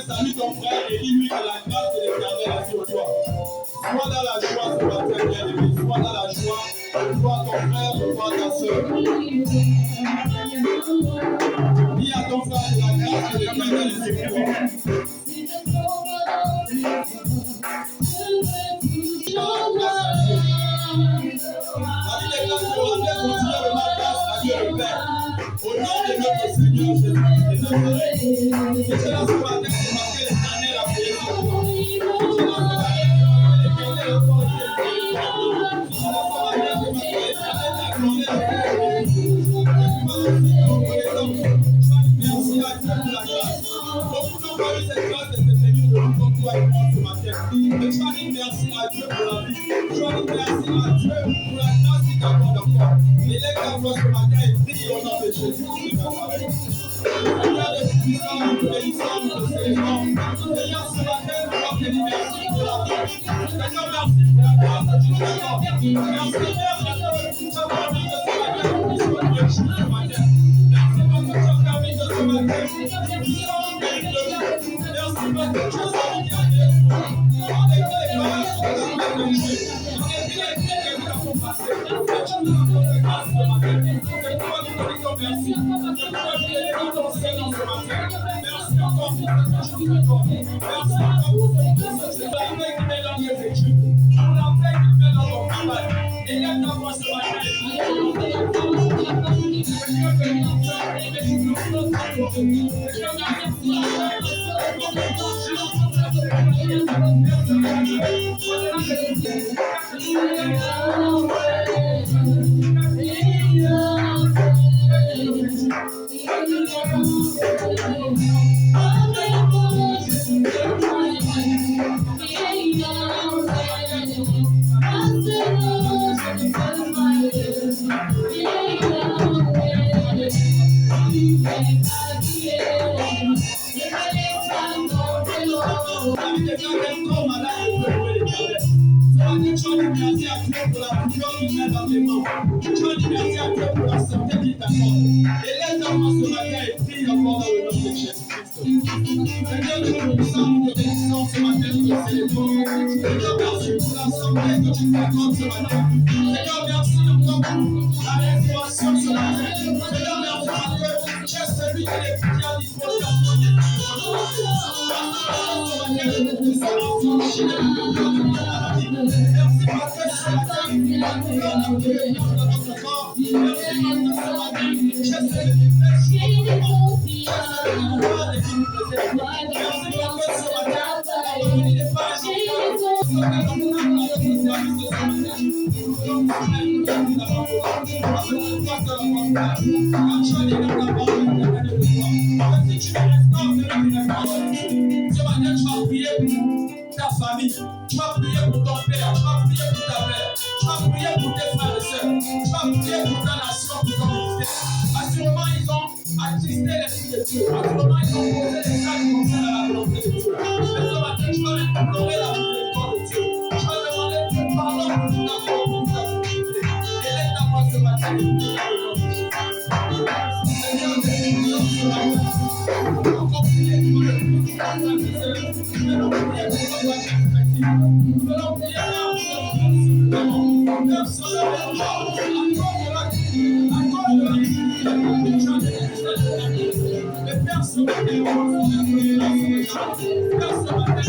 Salue ton frère et dis-lui que la grâce de l'Éternel est sur toi. Sois dans la joie ce matin, bien-aimé. Sois dans la joie. Vois ton frère, vois ta soeur. Dis à ton frère que la grâce de l'Éternel est sur toi. La vie des grâces de Randel continue de ma grâce à Dieu le Père. Au nom de notre Seigneur Jésus-Christ de Nazareth. C'est cela ce matin, c'est marqué l'Éternel a fait sur toi. C'est cela ce matin, c'est marqué l'Éternel a fait sur toi. C'est cela ce matin, c'est marqué l'Éternel a fait sur toi. Merci à Dieu pour la grâce. Beaucoup n'ont pas eu cette grâce de se tenir debout comme toi et moi ce matin. Mais tu vas dire merci à Dieu pour la vie. Tu vas dire merci à Dieu pour la grâce qu'il t'accorde encore. Élève ta voix ce matin et prie au nom de Jésus de Nazareth. Seigneur de puissance, nous te bénissons, nous te célébrons. Seigneur, ce matin, nous te bénissons merci pour la vie. Seigneur, merci pour la grâce que tu nous accordes. Merci, Père, parce que tu as permis de ce matin que nous soyons Dieu ce matin. Merci parce que tu as permis de ce matin. Merci parce que tu as sorti la Jésus. Avec les grâces que tu as données. Avec les pieds que nous avons passés. Tu nous as grâce ce matin. C'est toi qui te disons merci. C'est toi qui es dans ton Seigneur ce matin. Merci encore pour ce que tu nous accordes. Merci encore pour ce que tu nous accordes. Pour la paix qui met dans tes études. Pour la paix qui met dans ton travail. Et là, ta voix ce matin. Tu as dit merci à Dieu pour la puissance qu'il met dans tes mains. Tu as dit merci à Dieu pour la santé qu'il t'accorde. Et laisse ta main ce matin et prie encore dans le nom de Jésus-Christ. Seigneur de puissance, nous te bénissons ce matin, nous te célébrons. Seigneur, merci pour la santé que tu nous accordes ce matin. Seigneur, merci encore pour la restauration ce matin. Seigneur, merci parce que tu es celui qui est à disposition de Dieu. Merci parce que ce matin, nous avons dans notre corps. Merci parce que ce matin, tu es celui qui fait chier. Merci parce que ce matin, il n'est pas un ta famille, tu vas prier pour ton père, tu vas prier pour ta mère, tu vas prier pour tes frères et sœurs, tu vas prier pour ta nation, pour ton ministère. Assurément, ils ont attristé l'esprit de Dieu. Assurément, ils ont posé les actes contraires à la volonté de Dieu. Mais ce matin, tu vas implorer la miséricorde de Dieu. Tu vas demander Dieu pardon pour toute ta faute, pour toute ta culpabilité. Et laisse ta voix ce matin. Seigneur, bénis-nous ce matin. Encore prier pour le Christ, pour ta sœur. Nous allons prier pour notre perspective. Nous allons prier pour notre personnellement. Accorde la vie. Mais Père, ce matin, Père, ce matin,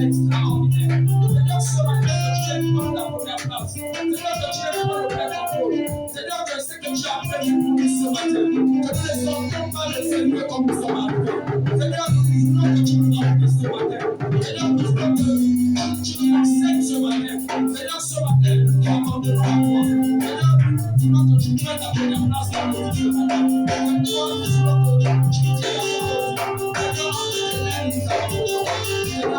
extraordinaire. Seigneur, ce matin, que tu es dans la première place. Seigneur, que tu es dans le ce matin, que nous ne sortons pas le Seigneur comme nous sommes arrivés. Seigneur, nous voulons que tu nous remplisses ce matin. Seigneur, nous voulons que tu nous acceptes ce matin. Seigneur, ce matin, nous abandonnons à toi. Seigneur, nous voulons que tu prennes ta première place dans nos vies ce matin. Seigneur, nous voulons que tu tiennes la Seigneur, nous avons besoin. Seigneur,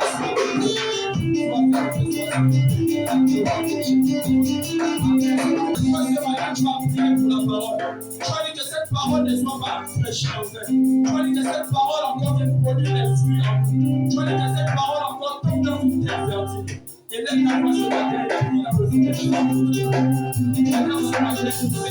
que cette parole ne soit pas fraîchie en fait. Que cette parole encore vienne produire des fruits en nous. Que cette parole encore tombe dans une terre fertile. Et laisse la voix ce matin, il a besoin de choses. Maintenant, ce matin, je vous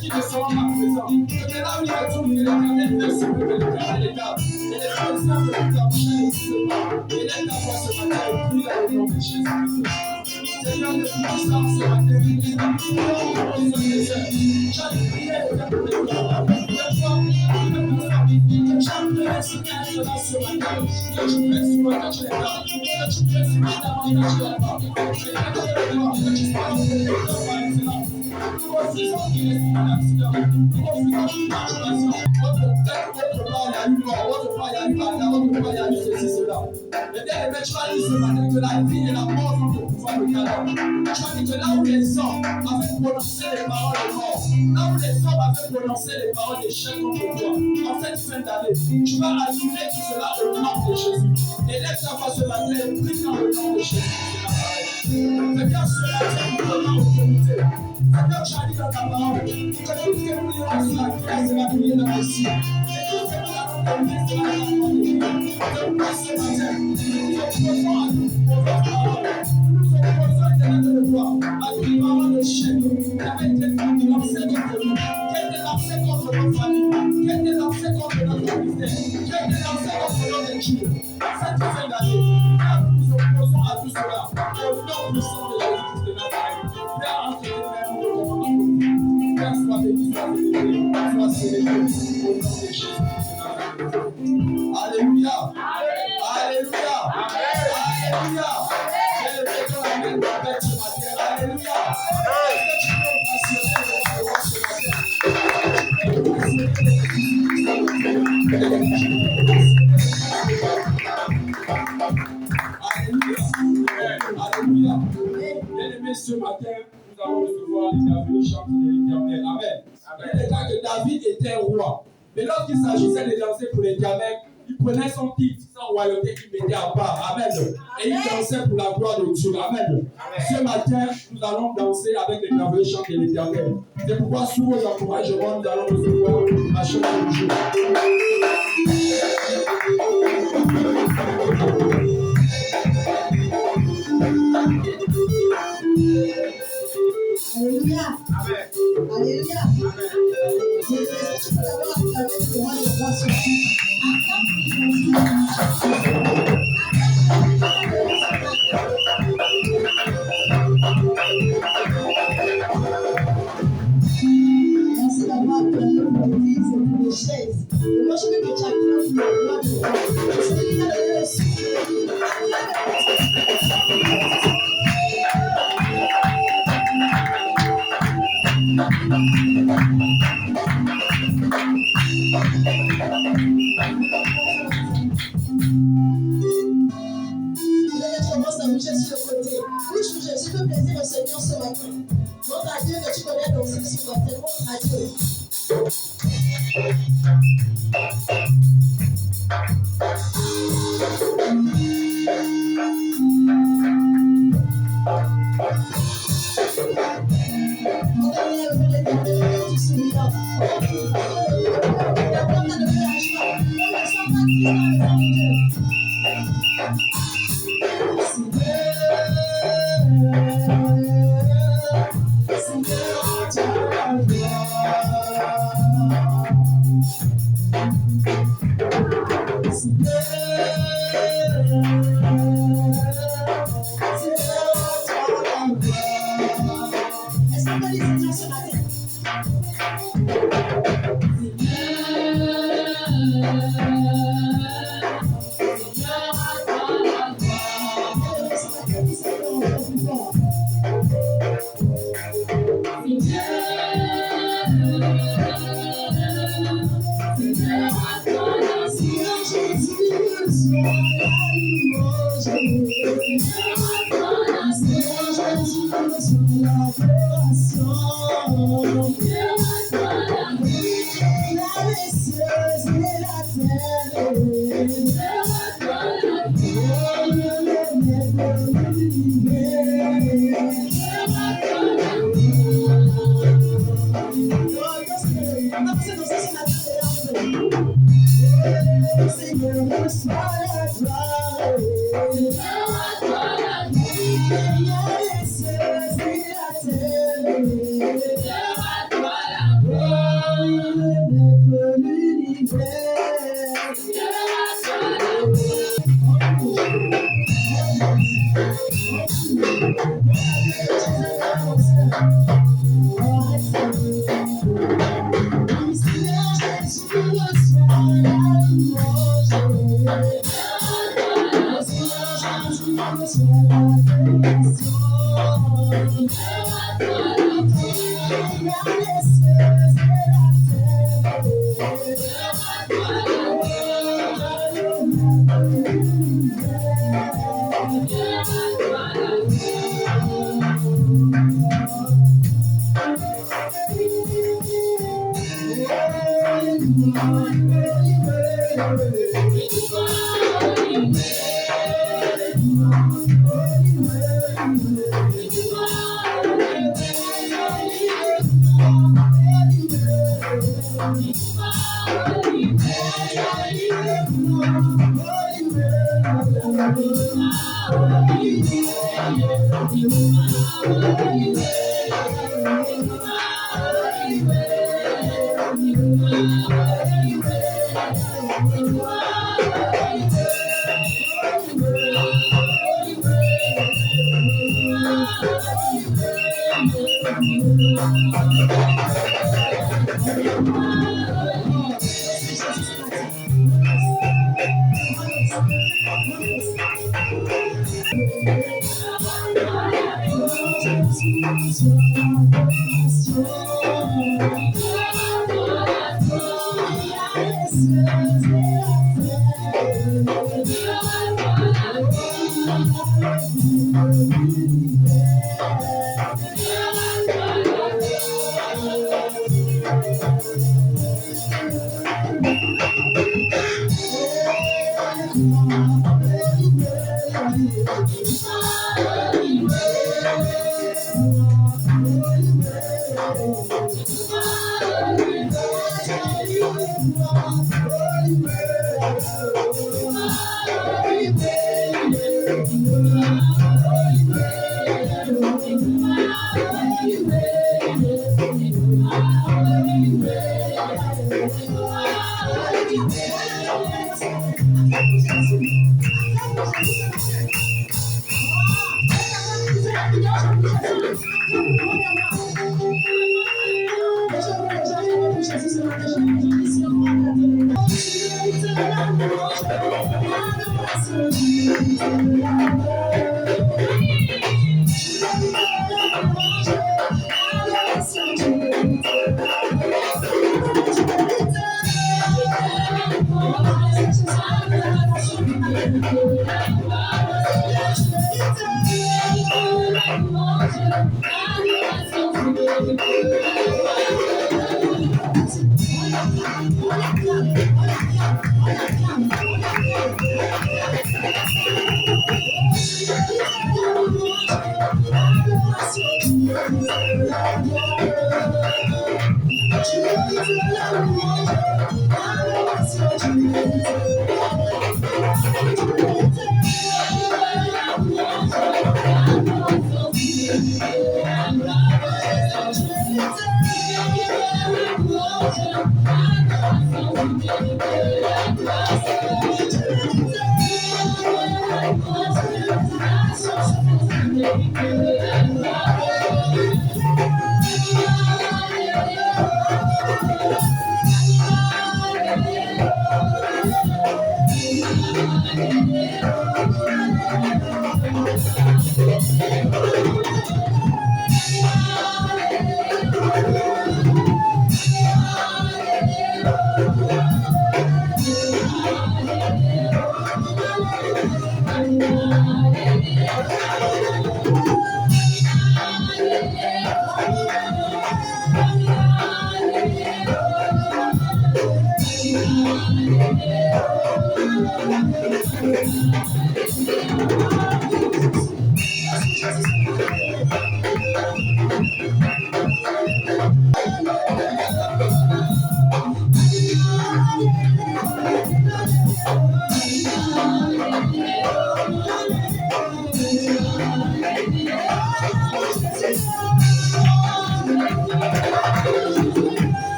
qui ne seront pas présents. Que là où il retourne, que l'Éternel fait ce que l'Éternel est là. Et les personnes que nous avons chez pas. Et laisse ta voix ce matin et prie dans le nom de Jésus-Christ. Seigneur, de puissance ce matin, chaque prière est un peu de toi. Que chaque prière signale là ce matin, que tu fais sur moi, que tu es là, que tu fais sur moi, davantage de la part. Que tu sois par excellence. Nous refusons qu'il y ait un accident. Nous refusons une perturbation. Votre part, il y a eu mort. Votre part, il y a eu bagarre. Votre part, il y a eu ceci, cela. Et bien, les tu as dit ce matin que la vie et la mort ont le pouvoir de cadavre. Tu as dit que là où les hommes avaient prononcé les paroles de mort, là où les hommes avaient prononcé les paroles d'échec contre toi, en cette fin d'année, tu vas annuler tout cela au nom de Jésus. Et laisse ta voix ce matin et prie dans le nom de Jésus. Seigneur, ce matin, nous donnons autorité. Seigneur, tu as dit dans ta parole que tout ce que nous lirons sur la terre sera prié dans le ciel. Et tout ce que nous allons terminer sera dans le monde de Dieu. Donc, ce matin, nous nous opposons à nous pour votre parole. Nous nous opposons éternel de voir à toute parole de chèque qui avait été lancée contre nous, qui a été lancée contre notre famille, qui a été lancée contre notre ministère, qui a été lancée contre notre équipe. Cette fin d'année, nous nous opposons à tout cela au nom puissant de Jésus-Christ de Nazareth. Père, entre tes mains, nous te demandons pour nous. Père, sois béni, sois béni, sois célébré au nom de Jésus de Nazareth. Alléluia. Alléluia. Alléluia. Célébrez ton amen, ta bête ce matin. Alléluia. Est-ce que tu peux passionner le roi ce matin? Alléluia. Bien-aimés, ce matin, nous allons recevoir les chants de l'Éternel. Amen. Il est clair que David était roi. Mais lorsqu'il s'agissait de danser pour l'Éternel, il prenait son titre, sa royauté, il mettait à part. Amen. Et il dansait pour la gloire de Dieu. Amen. Ce matin, nous allons danser avec les merveilleux chants de l'Éternel. C'est pourquoi, sous vos encouragements, nous allons recevoir la chant de Dieu. Alléluia. Amen. Alléluia. Amen. Je vais tout d'abord acclamer le roi de grâce. Merci d'avoir acclamé pour l'église et pour les chaises. Et moi, je veux que tu acclames le roi de grâce. Je sais qu'il y a le commence à bouger sur le côté. Bouge, bouge, je veux plaisir au Seigneur ce matin. Montre à Dieu que tu connais ton souci ce matin. Montre à Dieu.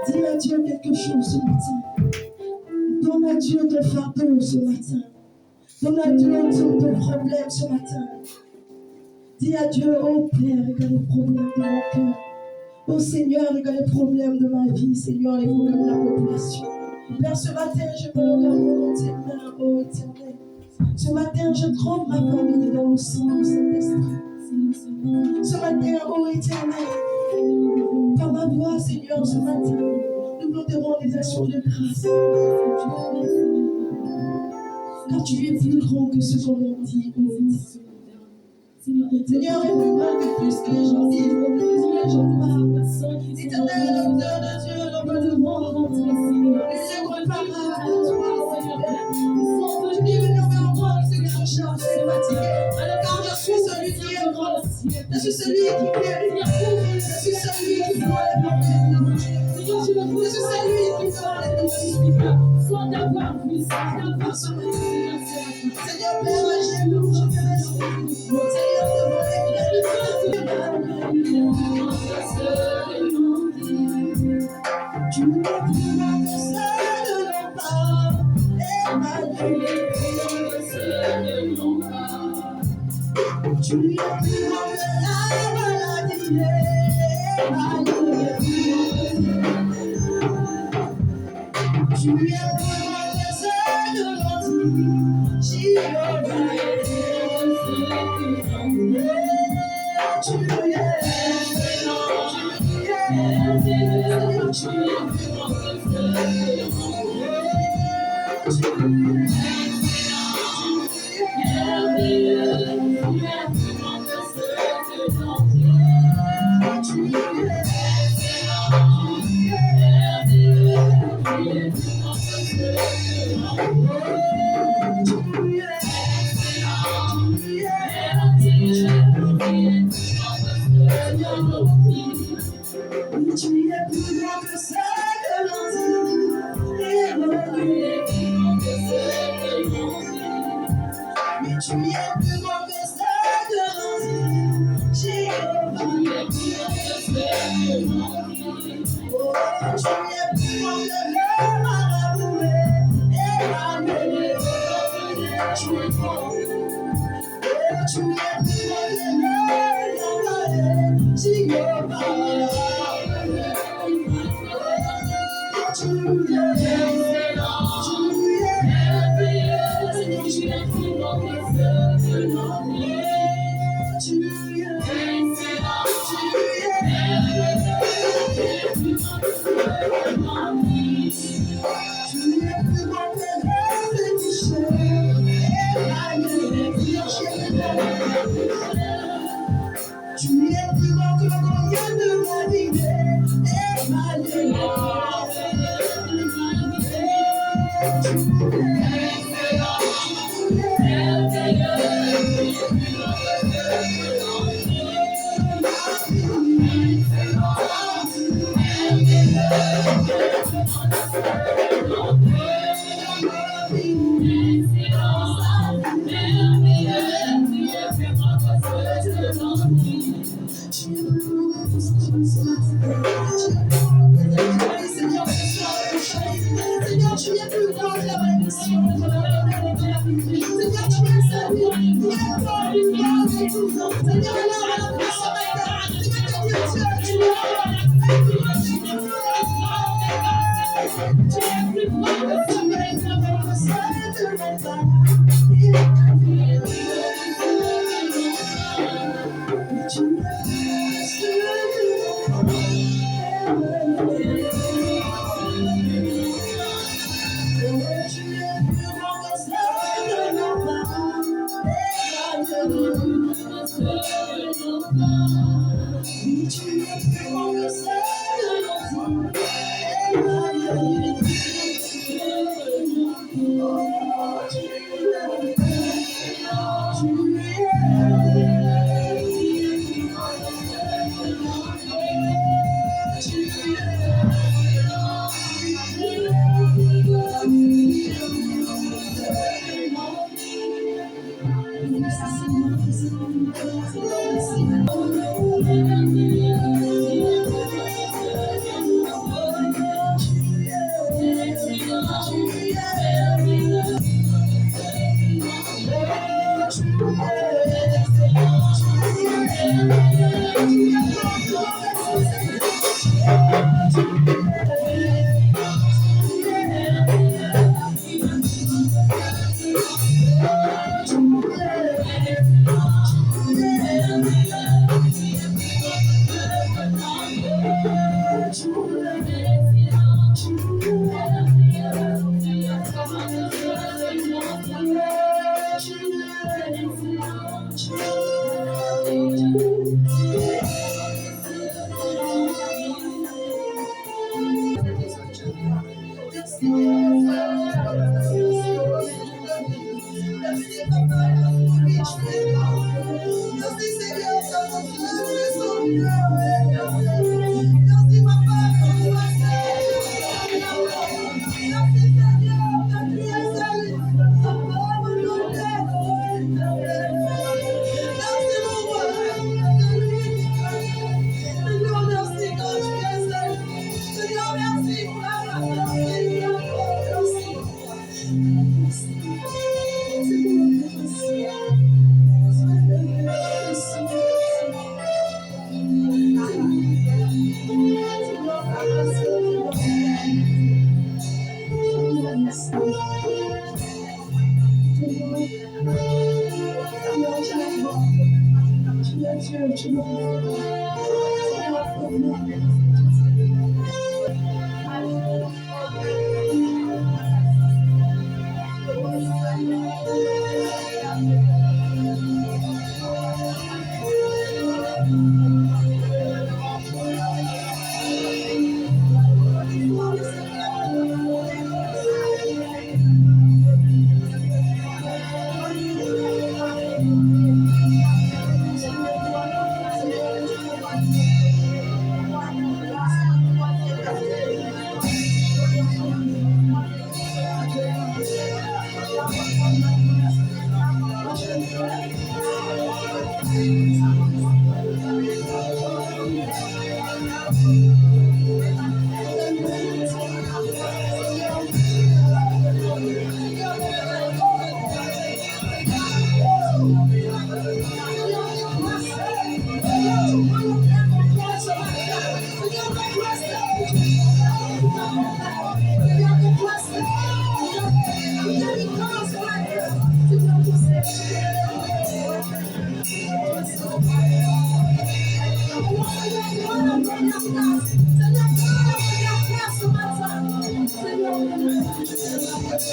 Dis à Dieu quelque chose ce matin. Donne à Dieu ton fardeau ce matin. Donne à Dieu ton problème ce matin. Dis à Dieu, oh Père, regarde les problèmes de mon cœur. Oh Seigneur, regarde les problèmes de ma vie. Seigneur, les problèmes de la population. Père, ce matin, je me regarde dans tes mains, oh Éternel. Ce matin, je trompe ma famille dans le sang de cet esprit. Ce matin, oh Éternel, par ma voix, Seigneur, ce matin, nous nous devons des actions de grâce. Car tu es plus grand que ce qu'on a dit. Seigneur est plus grand que plus que les gens disent, que plus que les gens parlent. Éternel, auteur de Dieu, l'homme de monde, les incomparable à toi, Seigneur. Je dis, venez vers moi, ceux qui sont chargés et fatigués, car je suis celui qui est grand. Je suis celui qui guérit. Je suis celui qui voit les problèmes. Je suis celui qui voit les problèmes. Sois d'avoir puissance, d'avoir ce Seigneur, Père, j'ai je te laisse. Seigneur, devant tu es plus grand que seul de l'emploi. Emmanuel, tu es plus grand que la maladie. Emmanuel, tu es plus grand que seul de l'antique. Jéhovah,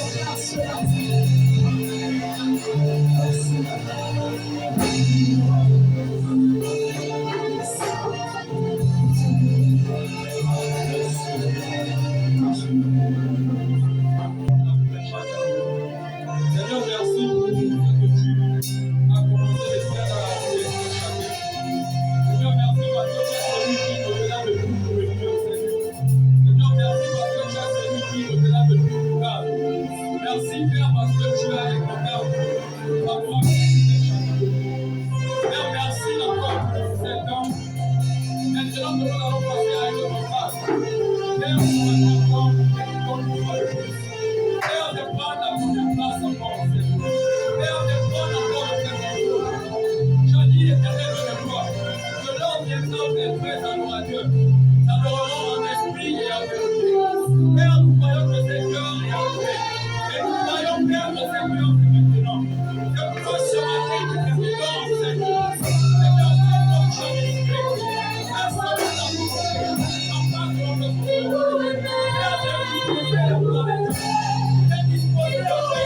regarde ce matin. Merci, Seigneur, merci pour tout ce que tu as commencé de faire dans la vie de chacun. Seigneur, merci parce que tu es celui qui, au-delà de tout, peut venir au Seigneur. Seigneur, merci parce que tu es celui qui, au-delà de tout, nous garde. Merci, Père, parce que tu as écouté ta voix de chacun de nous. Père, merci encore pour cet temps. Maintenant que nous allons passer à une autre phase. Père, nous allons encore comme une fois de plus. Père, de prendre la première place encore, Seigneur. Père, de prendre encore le second. Je dis, éternel de toi, que l'homme viendra d'être prêt à nous adieu. T'adorerons en esprit et en vérité. Père, nous croyons que Seigneur est arrivé. Et nous croyons, Père, que Seigneur, c'est maintenant. Que toi, ce matin, tu te déranges, Seigneur. Seigneur, c'est notre chose d'esprit. Merci de ta volonté. En face de notre volonté. Père, de disposer la volonté.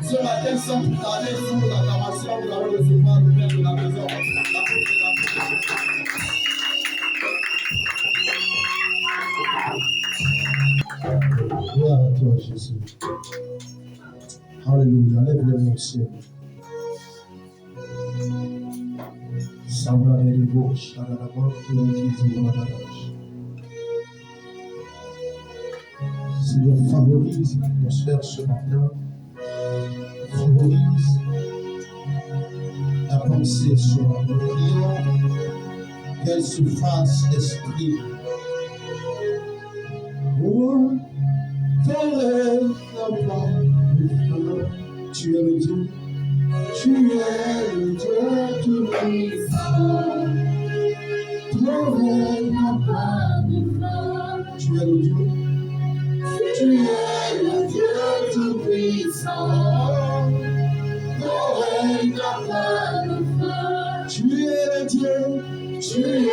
Ce matin, sans plus tarder, sous l'acclamation, nous allons recevoir le Père de la maison. toi, Jésus. Alléluia. Lève les mains au ciel. Seigneur, favorise l'atmosphère ce matin. Favorise la pensée ce matin. Nous prions qu'elle se fasse esprit. Oh, ton règne n'a pas de fin. Tu es le Dieu. Tu es le Dieu tout-puissant. Ton règne n'a pas de fin. Tu es le Dieu. Tu es le Dieu tout-puissant. Ton règne n'a pas de fin. Tu es le Dieu. Tu es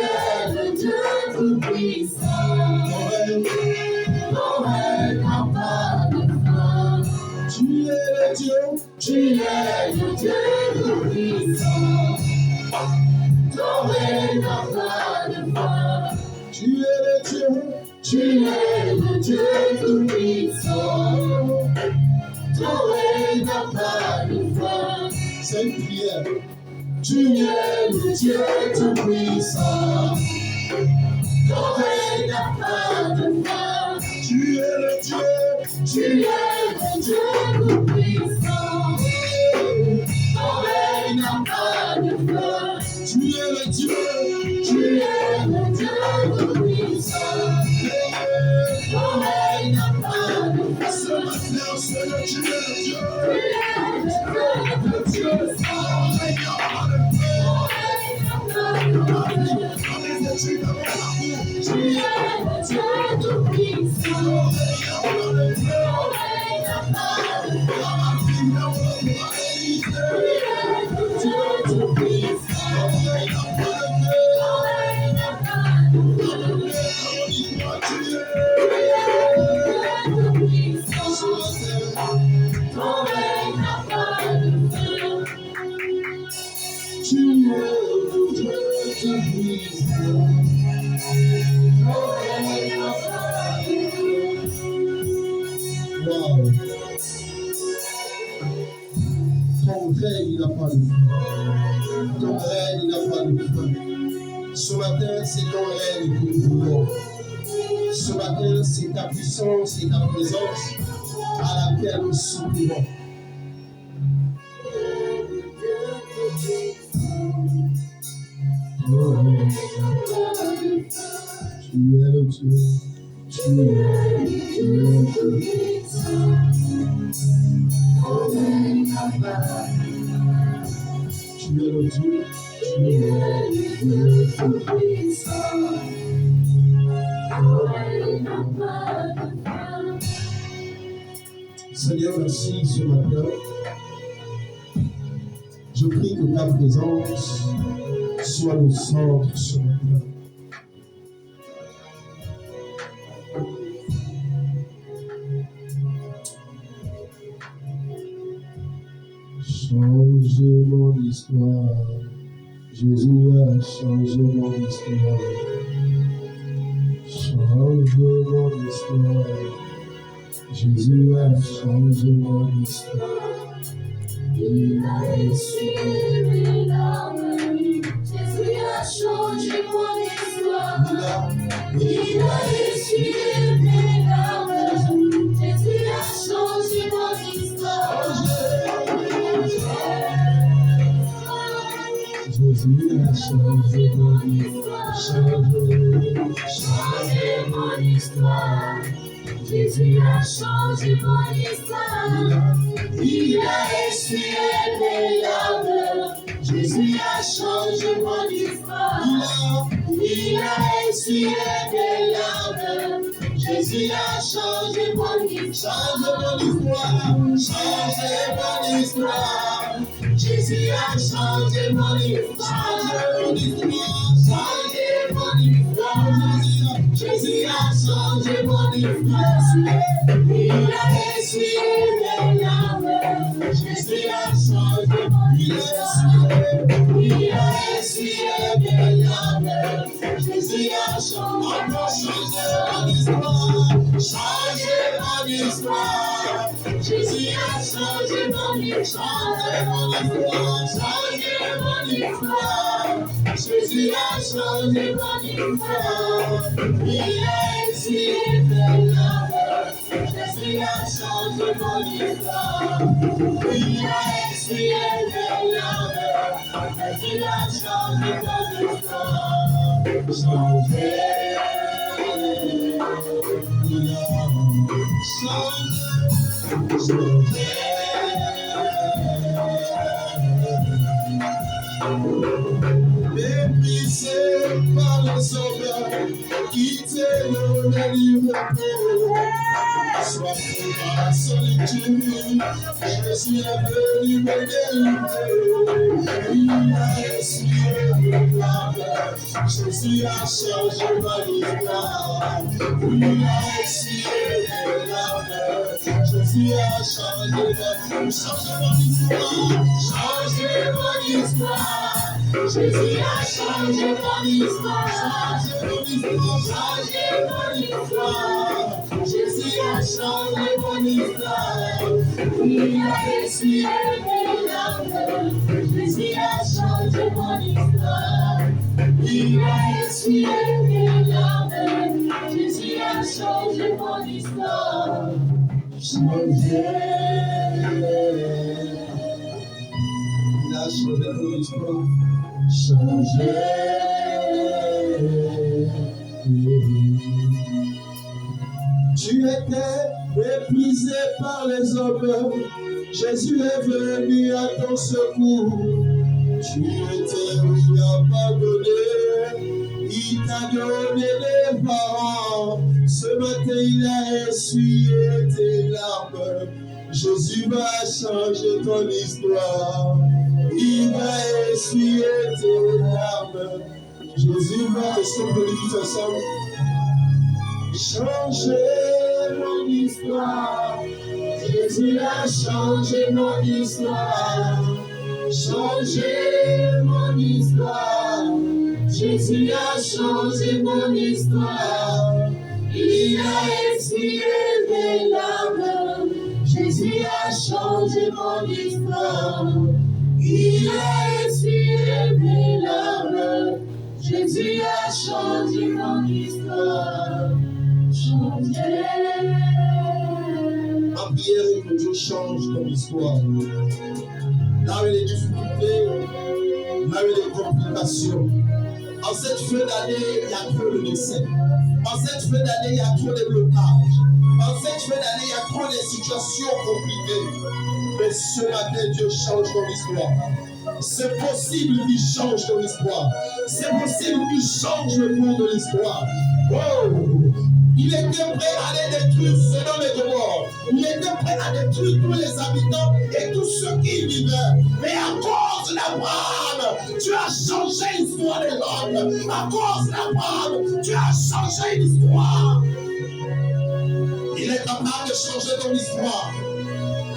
le Dieu tout-puissant. Ton règne n'a pas de fin. Tu es le Dieu. Tu es le Dieu tout-puissant. Ton règne n'a pas de fin. Tu es le Dieu. Tu es le Dieu tout-puissant. Ton règne n'a pas de fin. C'est une prière. Tu es le Dieu tout-puissant. Ton règne n'a pas de fin. Tu es le Dieu. Tu es le Dieu tout-puissant. Ton règne n'a pas de fin. Tu es le Dieu. Tu es le Dieu tout-puissant. Ton règne n'a pas de fin. Ce matin, Seigneur, tu es le Dieu. Tu es le Dieu tout-puissant. Ton règne n'a pas de fin. Tu es le Dieu tout-puissant. Il n'a pas de fin. Ton règne, il n'a pas de fin. Ce matin, c'est ton règne que nous voulons. Ce matin, c'est ta puissance et ta présence à laquelle nous soupirons. Oh, tu es le Dieu. Tu es le Dieu. Tu es le Dieu, tu es le Dieu tout-puissant. Seigneur, merci ce matin. Je prie que ta présence soit le centre ce matin. Change mon histoire, Jésus a changé mon histoire. Change mon histoire, Jésus a changé mon histoire. Il a essuyé mes larmes, Jésus a changé mon histoire. Il a essuyé mes larmes, Jésus a changé mon histoire. Jésus a changé mon histoire, changé mon histoire. Jésus a changé mon histoire. Il a essuyé mes larmes. Jésus a changé mon histoire. Il a essuyé mes larmes. Jésus a changé mon histoire. Changé mon histoire. Jésus a changé mon histoire. Changé mon histoire. Jésus a changé mon histoire. Il a essuyé mes larmes. Jésus a changé mon histoire. Il a essuyé mes larmes. Jésus a changé mon histoire. Changé mon histoire. Jésus a changé mon histoire. Changé mon histoire. Jésus a changé mon histoire. Il a essuyé mes larmes. Jésus a changé mon histoire. Il a essuyé mes larmes. Jésus a changé mon histoire. Changé. Méprisé par les sauveurs, quitté le lieu sois pour ma solitude, Jésus est venu me délivrer. Il a essuyé mes larmes, Jésus a changé ma histoire. Il a essuyé mes larmes, Jésus a changé mon histoire. Changé mon histoire. Jésus a changé mon histoire. Changé mon histoire. Jésus a changé mon histoire. Il a essuyé mes larmes. Jésus a changé mon histoire. Il a essuyé mes larmes. Jésus a changé mon histoire. Changé. Il a changé mon histoire. Changé. Tu étais méprisé par les hommes. Jésus est venu à ton secours. Tu étais abandonné. Il t'a donné les parents. Ce matin, il a essuyé tes larmes. Jésus va changer ton histoire. Il va essuyer tes larmes. Jésus va, est-ce qu'on peut le dire ensemble? Changer mon histoire. Jésus a changé mon histoire. Changer mon histoire. Jésus a changé mon histoire. Il a essuyé mes larmes. Jésus a changé mon histoire. Il a essuyé mes larmes. Jésus a changé mon histoire. Changé. Ma prière est que Dieu change ton histoire. Là où les difficultés, là où les complications. En cette fin d'année, il y a trop de décès. En cette fin d'année, il y a trop de blocages. En cette fin d'année, il y a trop de situations compliquées. Mais ce matin, Dieu change ton histoire. C'est possible qu'il change ton histoire. C'est possible qu'il change le cours de l'histoire. Oh! Il était prêt à aller détruire Sodome et Gomorrhe. Il était prêt à détruire tous les habitants et tous ceux qui y vivaient. Mais à cause d'Abraham, tu as changé l'histoire de l'homme. À cause d'Abraham, tu as changé l'histoire. Il est capable de changer ton histoire.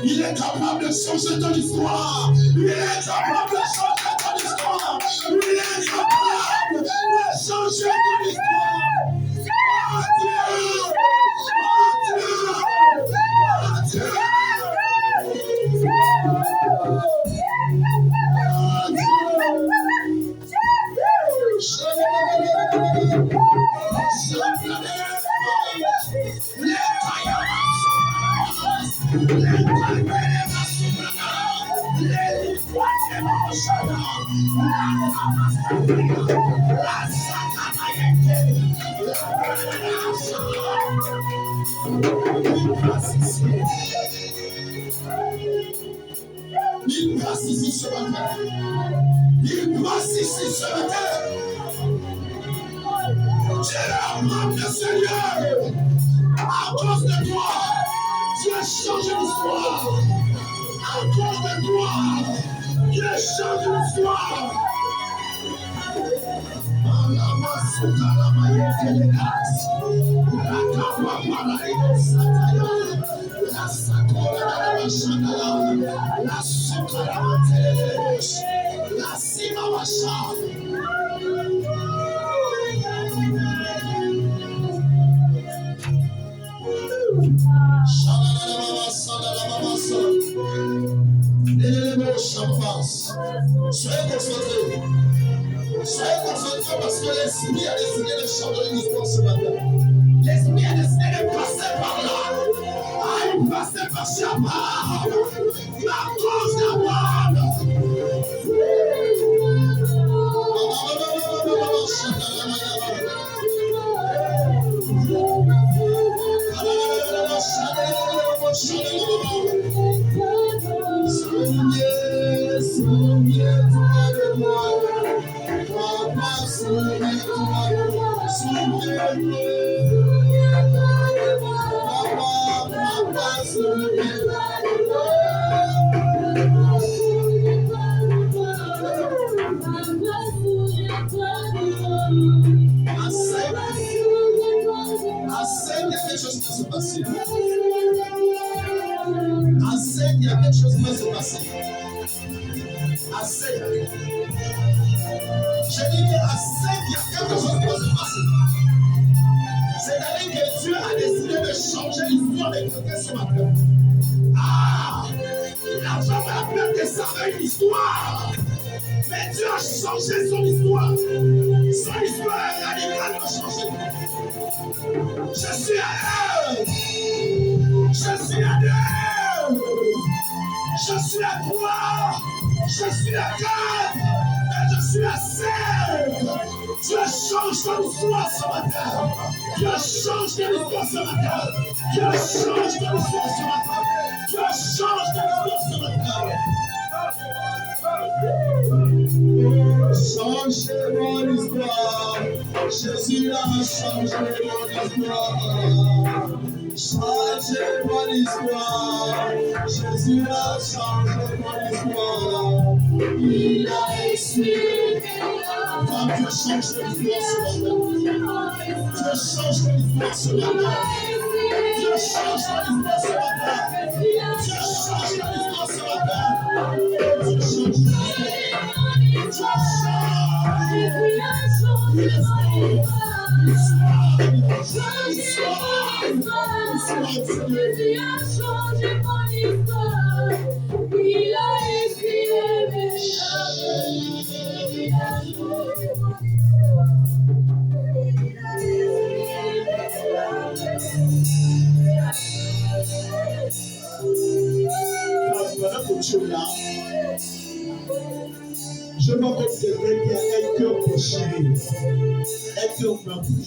Il est capable de changer ton histoire. Il est capable de changer ton histoire. Il est capable de changer ton histoire. Oh Dieu! Il passe ici ce matin. Il passe ici ce matin. Dieu a le Seigneur. À cause de toi, Dieu a changé l'histoire. À cause de toi, Dieu a changé l'histoire. Soyez concentrés. Soyez concentrés parce que l'Esprit a décidé de changer l'histoire ce matin. L'Esprit a décidé de passer par là. Il passait par Shabbat. Ma cause d'abord. Souviens-toi de moi. Papa, souviens-toi de moi. Souviens-toi de moi. Papa, souviens-toi de moi. Enseigne, il y a quelque chose qui va se passer. Enseigne, il y a quelque chose qui va se passer. Enseigne. Je dis, enseigne, il y a quelque chose qui va se passer. C'est-à-dire que Dieu a décidé de changer l'histoire de quelqu'un ce matin. L'argent va appeler que ça avait une histoire. Mais Dieu a changé son histoire. Son histoire est radicalement changée. Je suis à l'heure. Je suis à l'heure. Je suis à 3. Je suis à 4. Et je suis à 5. Dieu change ton histoire ce matin. Dieu change ton histoire ce matin. Dieu change ton histoire ce matin. Dieu change ton histoire ce matin. Changez mon histoire. Jésus a changé mon histoire. Changez mon histoire. Jésus a changé mon histoire. Il a expiré. Dieu change ton histoire ce matin. Dieu change ton histoire ce matin. Dieu change ton histoire ce matin. Dieu change ton histoire ce matin. Dieu change ton histoire. Je vois comme quelqu'un qui a un cœur déchiré, un cœur meurtri.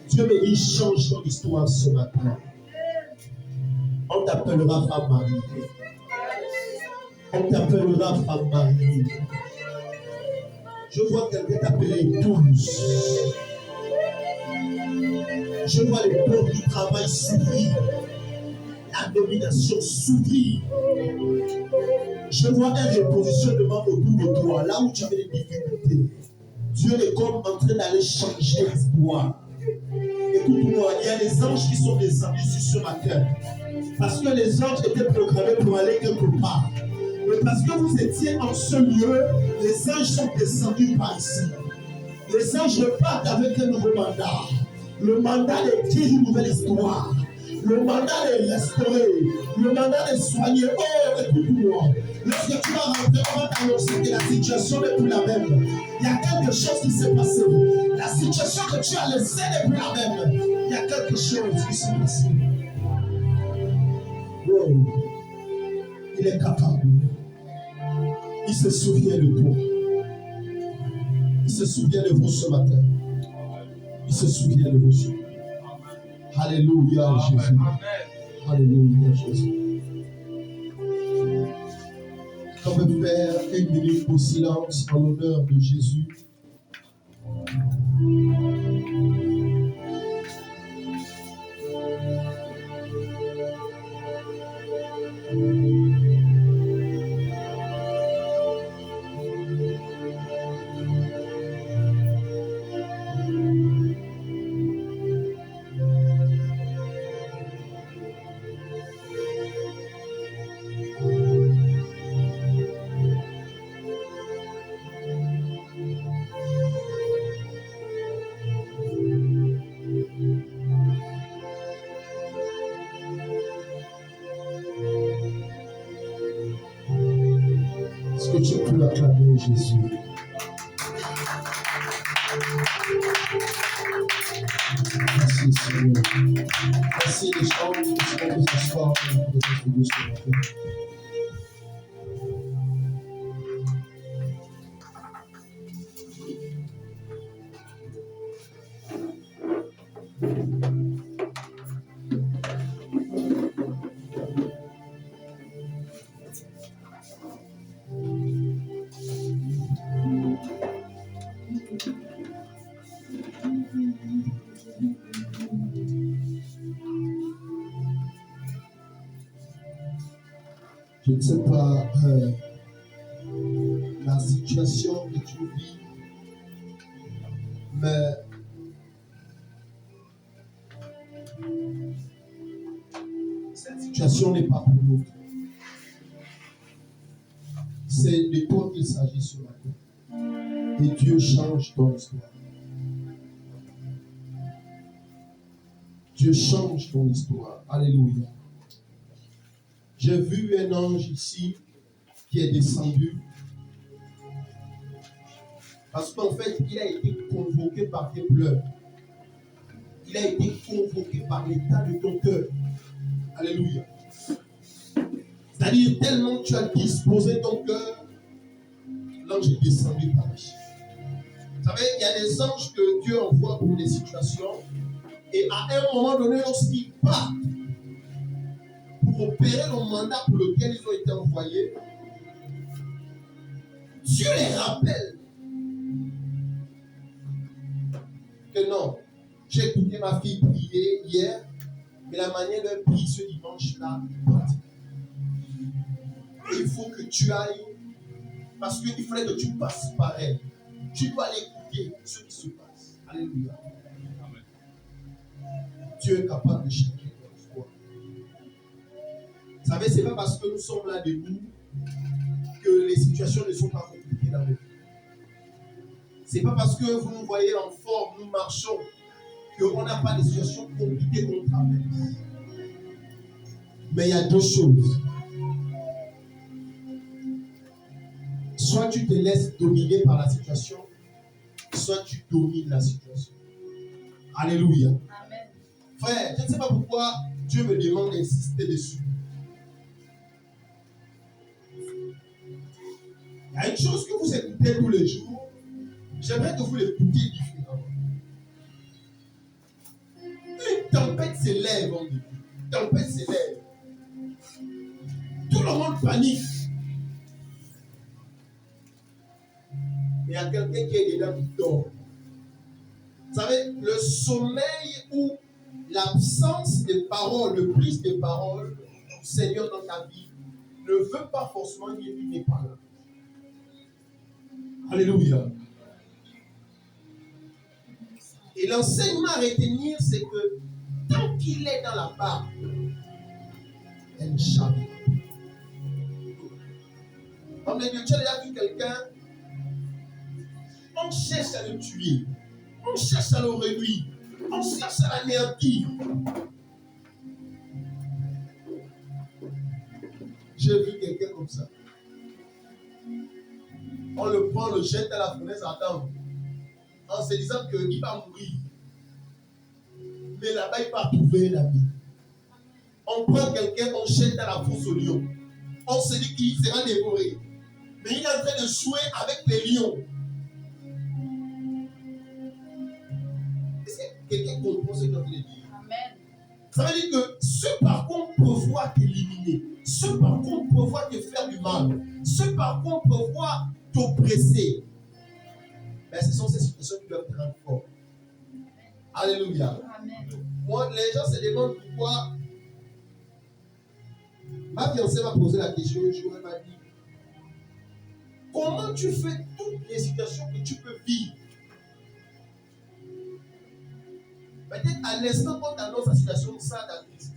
Dieu me dit, change ton histoire ce matin. On t'appellera femme mariée. On t'appellera femme mariée. Je vois quelqu'un t'appeler épouse. Je vois les portes du travail s'ouvrir. La domination s'ouvrir. Je vois un repositionnement autour de toi, là où tu avais des difficultés. Dieu est comme en train d'aller changer l'histoire. Écoute-moi, il y a des anges qui sont descendus sur ce matin. Parce que les anges étaient programmés pour aller quelque part. Mais parce que vous étiez en ce lieu, les anges sont descendus par ici. Les anges repartent avec un nouveau mandat. Le mandat d'écrire une nouvelle histoire. Le mandat de restaurer. Le mandat de soigner. Oh, écoute-moi. Lorsque tu vas rentrer, on va t'annoncer que la situation n'est plus la même. Il y a quelque chose qui s'est passé. La situation que tu as laissée n'est plus la même. Il y a quelque chose qui s'est passé. Wow. Il est capable. Il se souvient de toi. Il se souvient de vous ce matin. Il se souvient de vous ce matin. Alléluia, Jésus. Alléluia, Jésus. On peut faire une minute au silence en l'honneur de Jésus. tu peux acclamer Jésus? Merci Seigneur. Merci les gens qui sont venus s'asseoir dans la présence de Dieu ce matin. Je ne sais pas la situation que tu vis, mais cette situation n'est pas pour nous. C'est de toi qu'il s'agit ce matin. Et Dieu change ton histoire. Dieu change ton histoire. Alléluia. J'ai vu un ange ici qui est descendu. Parce qu'en fait, il a été convoqué par tes pleurs. Il a été convoqué par l'état de ton cœur. Alléluia. C'est-à-dire, tellement tu as disposé ton cœur, l'ange est descendu par là. Vous savez, il y a des anges que Dieu envoie pour des situations. Et à un moment donné, lorsqu'ils partent pour opérer le mandat pour lequel ils ont été envoyés, Dieu les rappelle que non, j'ai écouté ma fille prier hier, mais la manière dont elle prie ce dimanche-là, il faut que tu ailles, parce qu'il fallait que tu passes par elle. Tu dois aller écouter ce qui se passe. Alléluia. Dieu est capable de changer notre foi. Vous savez, ce n'est pas parce que nous sommes là debout que les situations ne sont pas compliquées dans nos vies. Ce n'est pas parce que vous nous voyez en forme, nous marchons, qu'on n'a pas de situations compliquées qu'on traverse. Mais il y a deux choses. Soit tu te laisses dominer par la situation, soit tu domines la situation. Alléluia. Amen. Frère, je ne sais pas pourquoi Dieu me demande d'insister dessus. Il y a une chose que vous écoutez tous les jours, j'aimerais que vous l'écoutiez différemment. Une tempête s'élève en début. Une tempête s'élève. Tout le monde panique. Il y a quelqu'un qui est dedans qui dort. Vous savez, le sommeil ou l'absence de paroles, le brise de paroles du Seigneur dans ta vie ne veut pas forcément dire qu'il n'est pas là. Alléluia. Et l'enseignement à retenir, c'est que tant qu'il est dans la barque, elle ne chavirait pas. Comme les dieux, tu as déjà vu quelqu'un, on cherche à le tuer, on cherche à le réduire, on cherche à l'anéantir. J'ai vu quelqu'un comme ça. On le prend, le jette à la fenêtre à table, en se disant qu'il va mourir. Mais là-bas, il va trouver la vie. On prend quelqu'un, on jette à la fosse au lion. On se dit qu'il sera dévoré. Mais il est en train de jouer avec les lions. Est-ce que quelqu'un comprend ce que je veux dire? Amen. Ça veut dire que ce par contre prévoit t'éliminer, ce par contre prévoit te faire du mal, ce par contre prévoit t'oppresser. Mais ce sont ces situations qui doivent te rendre fort. Alléluia. Amen. Moi, les gens se demandent pourquoi. Ma fiancée m'a posé la question un jour, elle m'a dit: comment tu fais toutes les situations que tu peux vivre? Peut-être à l'instant quand tu annonces la situation, ça t'attriste.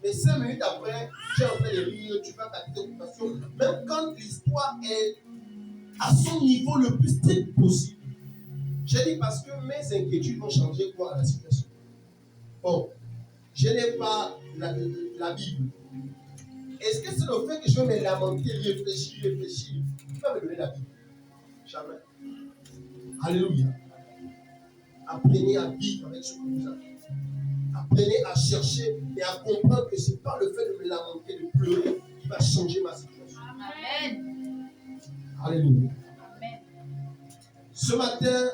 Mais 5 minutes après, tu es en train de rire, tu vas ta préoccupation. Même quand l'histoire est à son niveau le plus strict possible. J'ai dit parce que mes inquiétudes vont changer quoi à la situation. Bon, je n'ai pas la Bible. Est-ce que c'est le fait que je vais me lamenter, réfléchir? qui va me donner la vie? Jamais. Alléluia. Apprenez à vivre avec ce que vous avez. Apprenez à chercher et à comprendre que ce n'est pas le fait de me lamenter, de pleurer, qui va changer ma situation. Amen. Alléluia. Amen. Ce matin,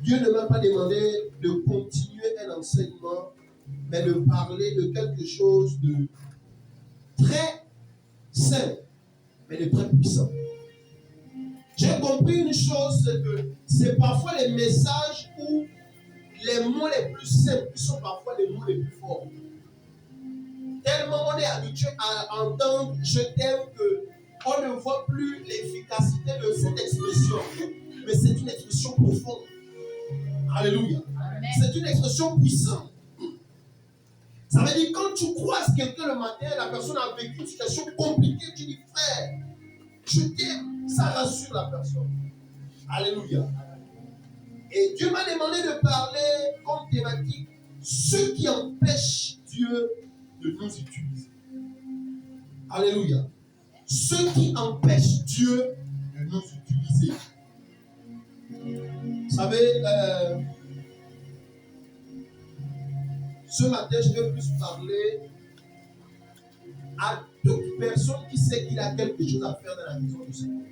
Dieu ne m'a pas demandé de continuer un enseignement, mais de parler de quelque chose de très simple, mais de très puissant. J'ai compris une chose, c'est que c'est parfois les messages où les mots les plus simples qui sont parfois les mots les plus forts. Tellement on est habitué à entendre je t'aime qu'on ne voit plus l'efficacité de cette expression. Mais c'est une expression profonde. Alléluia. Amen. C'est une expression puissante. Ça veut dire quand tu croises quelqu'un le matin, la personne a vécu une situation compliquée, tu dis frère, je t'aime, ça rassure la personne. Alléluia. Et Dieu m'a demandé de parler comme thématique ce qui empêche Dieu de nous utiliser. Alléluia. Ce qui empêche Dieu de nous utiliser. Vous savez, ce matin, je vais plus parler à toute personne qui sait qu'il a quelque chose à faire dans la maison du Seigneur.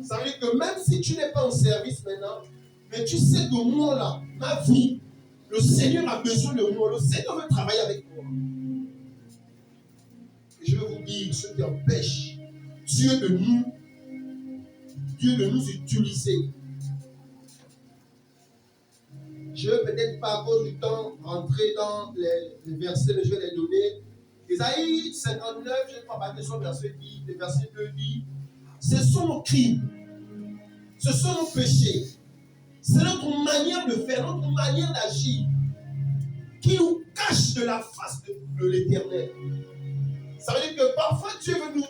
Ça veut dire que même si tu n'es pas en service maintenant, mais tu sais que moi là, ma vie, le Seigneur a besoin de moi, le Seigneur veut travailler avec moi. Et je vais vous dire ce qui empêche Dieu de nous utiliser. Je ne vais peut-être pas à cause du temps rentrer dans les versets, mais je vais les donner. Ésaïe 59, je ne vais pas parler sur le verset 10, le verset 2 dit, ce sont nos crimes, ce sont nos péchés, c'est notre manière de faire, notre manière d'agir qui nous cache de la face de l'Éternel. Ça veut dire que parfois Dieu veut nous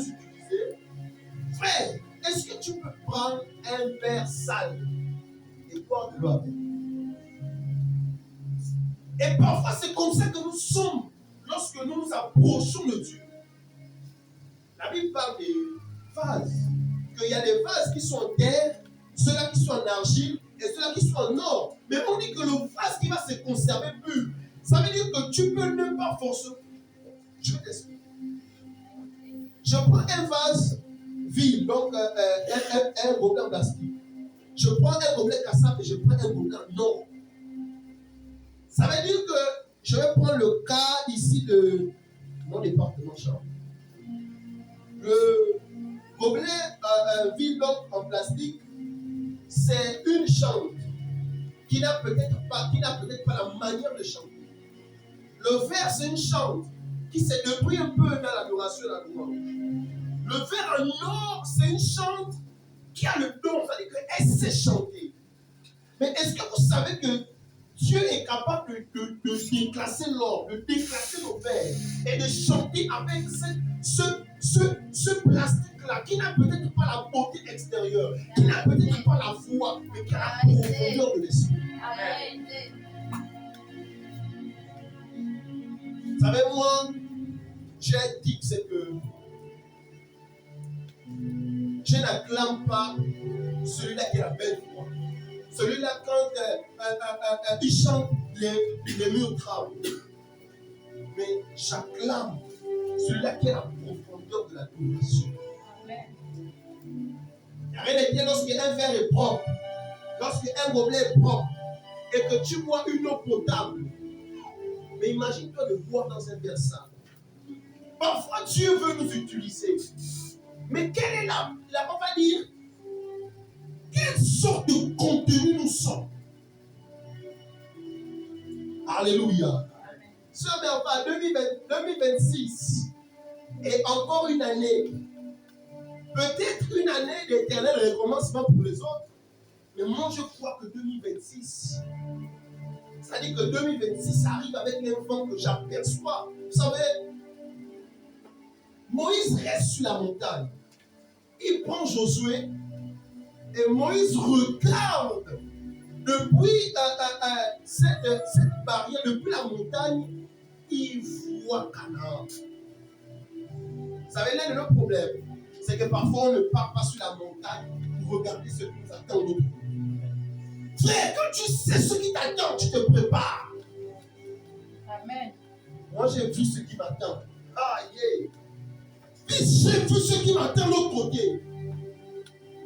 utiliser. Frère, est-ce que tu peux prendre un verre sale et boire de l'eau avec? Et parfois c'est comme ça que nous sommes lorsque nous nous approchons de Dieu. La Bible parle des vases. Qu'il y a des vases qui sont en terre, ceux-là qui sont en argile et ceux-là qui sont en or. Mais on dit que le vase qui va se conserver pur, ça veut dire que tu peux ne pas forcément. Je vais t'expliquer. Je prends un vase vide, donc un gobelet en plastique. Je prends un gobelet cassable et je prends un gobelet en or. Ça veut dire que je vais prendre le cas ici de mon département chambre. Le gobelet vide donc en plastique, c'est une chante qui n'a peut-être pas la manière de chanter. Le verre, c'est une chante qui s'est débrouillée un peu dans l'adoration et la louange. Le verre en or, c'est une chante qui a le don, c'est-à-dire qu'elle sait chanter. Mais est-ce que vous savez que Dieu est capable de déclasser l'or, de déclasser nos verres et de chanter avec ce plastique-là qui n'a peut-être pas la beauté extérieure, qui n'a peut-être pas la voix, mais qui a la profondeur de l'esprit. Vous savez, moi, j'ai dit que c'est que je n'acclame pas celui-là qui a la belle voix. Celui-là, quand il chante, les murs tremblent. Mais j'acclame celui-là qui a la profondeur de l'adoration. Il n'y a rien de dire lorsqu'un verre est propre, lorsqu'un gobelet est propre, et que tu bois une eau potable. Mais imagine-toi de boire dans un verre sale. Parfois, Dieu veut nous utiliser. Mais quelle est on va dire, quelle sorte de contenu nous sommes? Alléluia. Sœur Merva, 2026 est encore une année. Peut-être une année d'éternel recommencement pour les autres. Mais moi, je crois que 2026, ça dit que 2026 arrive avec un vent que j'aperçois. Vous savez, Moïse reste sur la montagne. Il prend Josué et Moïse regarde depuis cette barrière, depuis la montagne, il voit Canaan. Vous savez, l'un de nos problèmes, c'est que parfois on ne part pas sur la montagne pour regarder ce qui nous attend au bout. Frère, quand tu sais ce qui t'attend, tu te prépares. Amen. Moi, j'ai vu ce qui m'attend. Ah, yeah. J'ai vu ce qui m'attend de l'autre côté.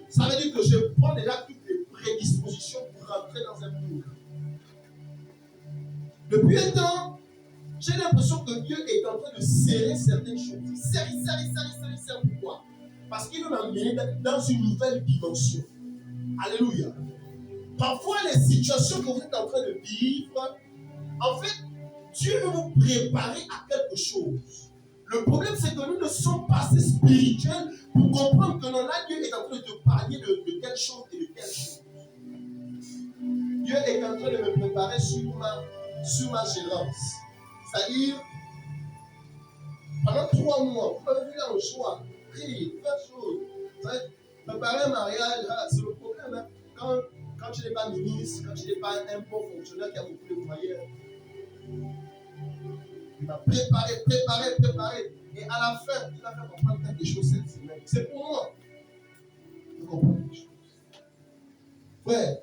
Ça veut dire que je prends déjà toutes les prédispositions pour rentrer dans un moule. Depuis un temps, j'ai l'impression que Dieu est en train de serrer certaines choses. Serre. Pourquoi? Parce qu'il veut m'amener dans une nouvelle dimension. Alléluia. Parfois, les situations que vous êtes en train de vivre, en fait, Dieu veut vous préparer à quelque chose. Le problème, c'est que nous ne sommes pas assez spirituels pour comprendre que non, là, Dieu est en train de te parler de telle chose et de telle chose. Dieu est en train de me préparer sur ma gérance. C'est-à-dire, pendant 3 mois, vous m'avez vu là au choix, prie, plein de choses. Préparer un mariage, c'est le problème. Hein. Quand tu n'es pas ministre, quand tu n'es pas un bon fonctionnaire qui a beaucoup de moyens, il va préparer. Et à la fin, il va faire comprendre quelque chose cette semaine. C'est pour moi. Il faut comprendre quelque chose. Frère,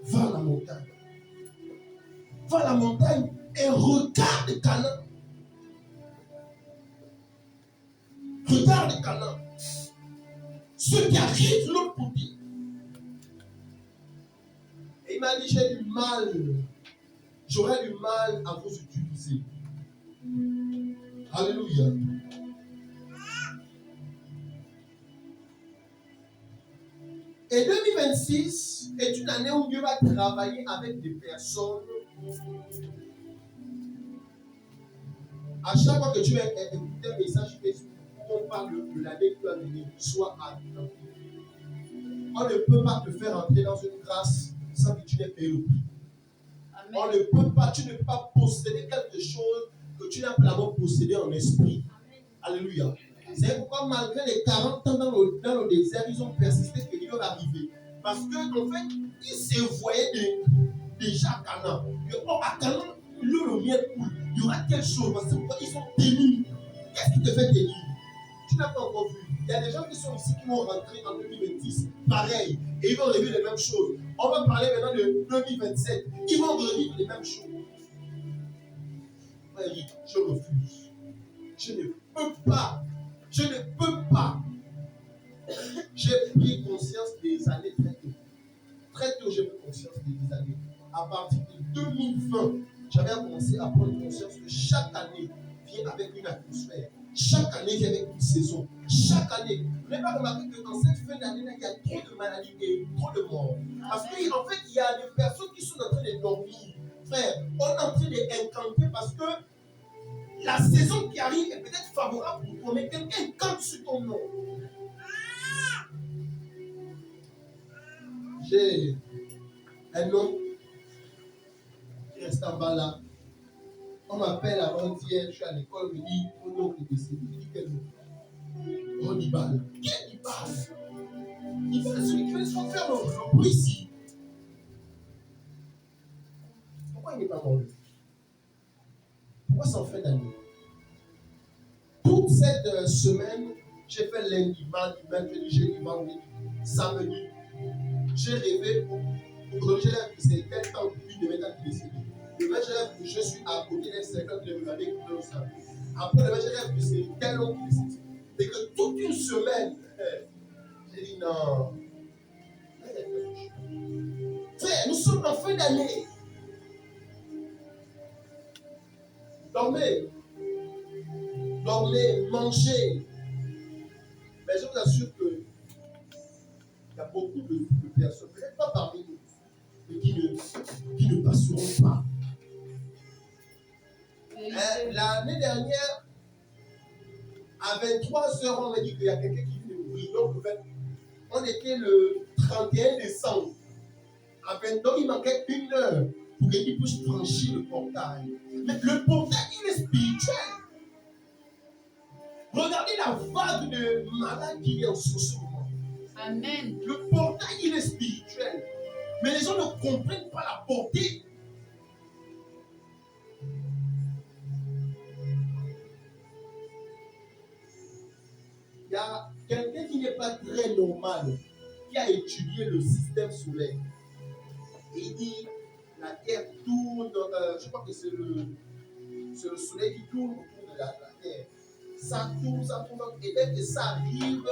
va à la montagne. Va à la montagne et regarde Canaan. Regarde Canaan. Ceux qui arrivent de l'autre côté. Et il m'a dit, j'aurais du mal à vous utiliser. Alléluia. Et 2026 est une année où Dieu va travailler avec des personnes. À chaque fois que tu as écouté un message Facebook où on parle de l'année qui va venir, sois attentif. On ne peut pas te faire entrer dans une grâce sans que tu n'aies payé le prix. Amen. On ne peut pas, tu ne peux pas posséder quelque chose que tu n'as pas possédé en esprit. Amen. Alléluia. C'est pourquoi malgré les 40 ans dans le désert, ils ont persisté que Dieu va arriver. Parce qu'en fait, ils se voyaient déjà à Canaan. Oh, à Canaan, le miel coule. Il y aura quelque chose. Parce qu'ils sont tenus. Qu'est-ce qui te fait tenir? Tu n'as pas encore vu. Il y a des gens qui sont ici qui vont rentrer en 2026. Pareil. Et ils vont revivre les mêmes choses. On va parler maintenant de 2027. Ils vont revivre les mêmes choses. Je refuse. Je ne peux pas. Je ne peux pas. J'ai pris conscience des années très tôt. Très tôt, j'ai pris conscience des années. À partir de 2020, j'avais commencé à prendre conscience que chaque année vient avec une atmosphère. Chaque année vient avec une saison. Chaque année. Vous n'avez pas remarqué que dans cette fin d'année-là, il y a trop de maladies et trop de morts. Parce qu'en fait, il y a des personnes qui sont en train de dormir. Frère, on est en train d'incanter parce que la saison qui arrive est peut-être favorable pour toi, mais quelqu'un cante sur ton nom. J'ai un nom qui reste en bas là. On m'appelle avant-hier, je suis à l'école, on me dit, mon nom est décédé. Je dis quel nom? On Ibal. Quel Ibal? Ibal, c'est celui qui fait son faire le bruit ici. Pourquoi il n'est pas mort? Pourquoi c'est en fin d'année? Toute cette semaine, j'ai fait lundi, mardi, mercredi, jeudi, vendredi, samedi. J'ai rêvé, j'ai rêvé que c'est tel temps depuis de maintenant qui décédé. Demain, j'ai rêvé que je suis à côté d'un cercle de me qui peut ça. Après, demain, j'ai rêvé que c'est tel homme qui décédé. Et que toute une semaine, j'ai dit non. Frère, nous sommes en fin d'année. Dormez, mangez. Mais je vous assure que il y a beaucoup de personnes, peut-être pas parmi nous, mais qui ne passeront pas. L'année dernière, à 23h, on m'a dit qu'il y a quelqu'un qui venait ouvrir. Donc, on était le 31 décembre. À 22h, il manquait 1 heure pour qu'il puisse franchir le portail. Mais le portail, il est spirituel. Regardez la vague de malades qui est en ce moment. Amen. Le portail, il est spirituel. Mais les gens ne comprennent pas la portée. pas très normal, qui a étudié le système solaire. Et il dit, la Terre tourne, je crois que c'est le soleil qui tourne autour de la Terre. Ça tourne, et dès que ça arrive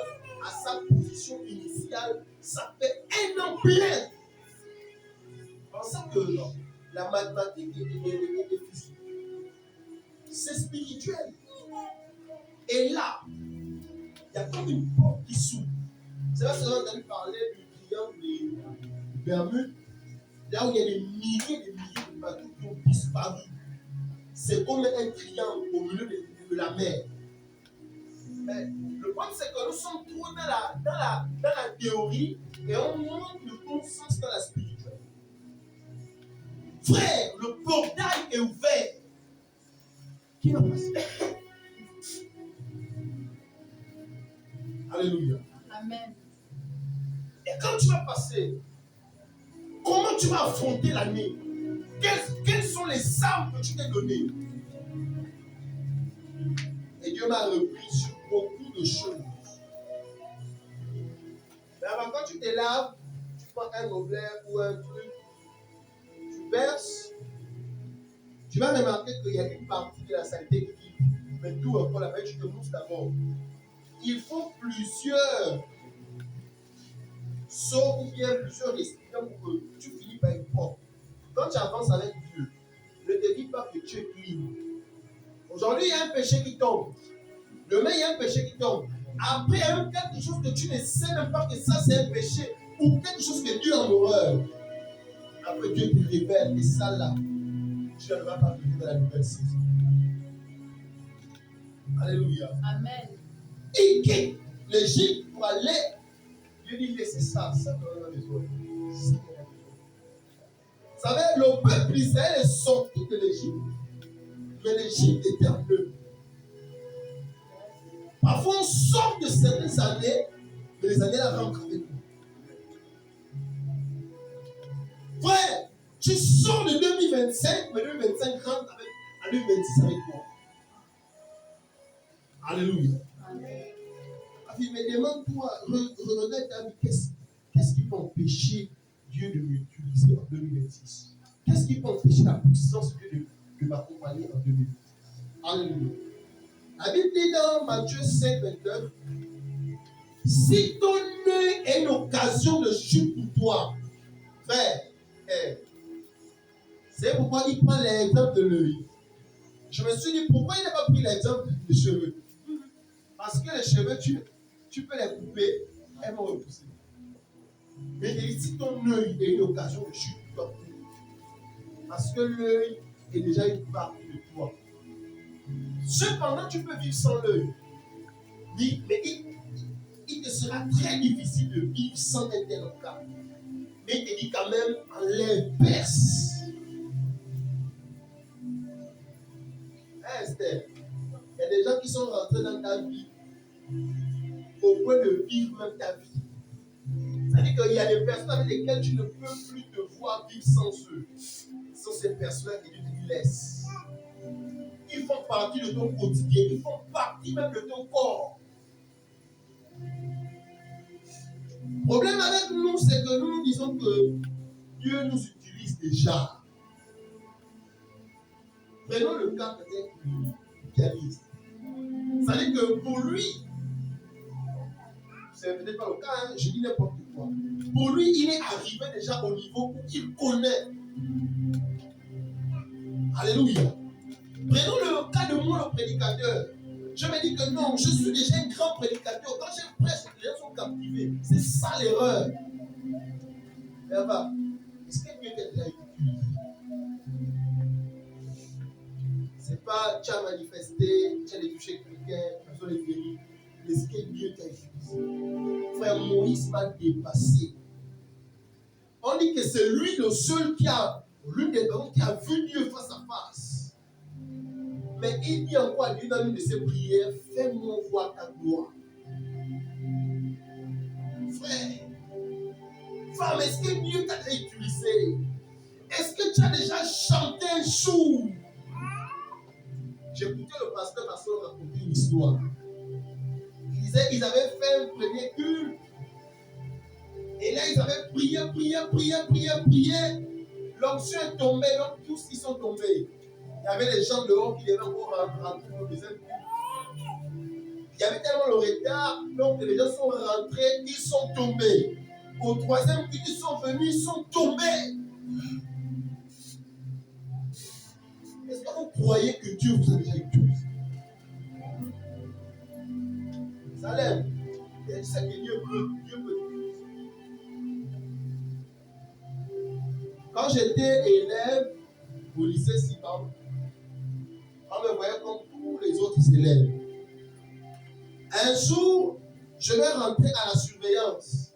à sa position initiale, ça fait un an plein. Pensant que non, la mathématique est physique. C'est spirituel. Et là, il y a comme une porte qui s'ouvre. C'est là que vous avez entendu parler du triangle des Bermudes, là où il y a des milliers de bateaux qui ont disparu. C'est comme un triangle au milieu de la mer. Mais le problème, c'est que nous sommes trop dans la théorie et on manque de bon sens dans la spirituelle. Frère, le portail est ouvert. Qui va passer? Alléluia. Amen. Et quand tu vas passer, comment tu vas affronter l'année? Quelles sont les armes que tu t'es données? Et Dieu m'a repris sur beaucoup de choses. Mais avant, quand tu te laves, tu prends un gobelet ou un truc, tu verses, tu vas remarquer qu'il y a une partie de la saleté qui quitte. Mais tout encore là-bas, tu te mousses d'abord. Il faut plusieurs sauts ou bien plusieurs récipients pour que tu finis par être propre. Quand tu avances avec Dieu, ne te dis pas que tu es clean. Aujourd'hui, il y a un péché qui tombe. Demain, il y a un péché qui tombe. Après, il y a quelque chose que tu ne sais même pas que ça, c'est un péché. Ou quelque chose que Dieu en horreur. Après, Dieu te révèle. Et ça, là, tu ne vas pas vivre dans la nouvelle saison. Alléluia. Amen. Il quitte l'Égypte pour aller. Dieu dit, laissez ça. Ça qu'on a besoin. Vous savez, le peuple Israël est sorti de l'Égypte. Mais l'Égypte était en eux. Parfois, on sort de certaines années, mais les années là rentrent avec nous. Frère, tu sors de 2025, mais 2025 rentre en 2026 avec toi. Alléluia. Amen. Il me demande-toi, regarde ta vie, qu'est-ce qui peut empêcher Dieu de m'utiliser en 2026? Qu'est-ce qui peut empêcher la puissance de Dieu de m'accompagner en 2026? Alléluia. La Bible dit dans Matthieu 5, 29, si ton œil est une occasion de chute pour toi, frère, c'est pourquoi il prend l'exemple de l'œil. Je me suis dit, pourquoi il n'a pas pris l'exemple des cheveux? Parce que les cheveux, tu peux les couper, elles vont repousser. Mais il dit, si ton œil est une occasion de chute pour toi, parce que l'œil est déjà une partie de toi. Cependant, tu peux vivre sans l'œil. Mais il te sera très difficile de vivre sans un tel cas. Mais il te dit quand même en l'inverse. Esther, il y a des gens qui sont rentrés dans ta vie au point de vivre même ta vie. C'est-à-dire qu'il y a des personnes avec lesquelles tu ne peux plus te voir vivre sans eux. Sans ces personnes que Dieu te laisse. Ils font partie de ton quotidien. Ils font partie même de ton corps. Le problème avec nous, c'est que nous disons que Dieu nous utilise déjà. Prenons le cas peut-être du pianiste. C'est-à-dire que pour lui, c'est peut-être pas le cas, hein, je dis n'importe quoi. Pour lui, il est arrivé déjà au niveau où il connaît. Alléluia. Prenons le cas de moi, le prédicateur. Je me dis que non, je suis déjà un grand prédicateur. Quand je prêche, les gens sont captivés. C'est ça l'erreur. Est-ce que Dieu t'a déjà utilisé? C'est pas tu as manifesté, tu as touché quelqu'un, personne n'est guéri. Est-ce que Dieu t'a utilisé? Frère Moïse m'a dépassé. On dit que c'est lui le seul qui a, l'une des personnes qui a vu Dieu face à face. Mais il dit encore à Dieu dans une de ses prières, fais-moi voir ta gloire. Frère, femme, est-ce que Dieu t'a déjà utilisé? Est-ce que tu as déjà chanté un jour? J'écoutais le pasteur raconter une histoire. Il disait, ils avaient fait un premier culte. Et là, ils avaient prié. L'onction est tombée, donc tous ils sont tombés. Il y avait les gens dehors qui devaient encore rentrer au deuxième culte. Il y avait tellement le retard, donc les gens sont rentrés, ils sont tombés. Au troisième culte, ils sont venus, ils sont tombés. Est-ce que vous croyez que Dieu vous a déjà utilisé? Salem, c'est ça que Dieu peut utiliser. Quand j'étais élève au lycée Sibam, on me voyait comme tous les autres élèves. Un jour, je vais rentrer à la surveillance.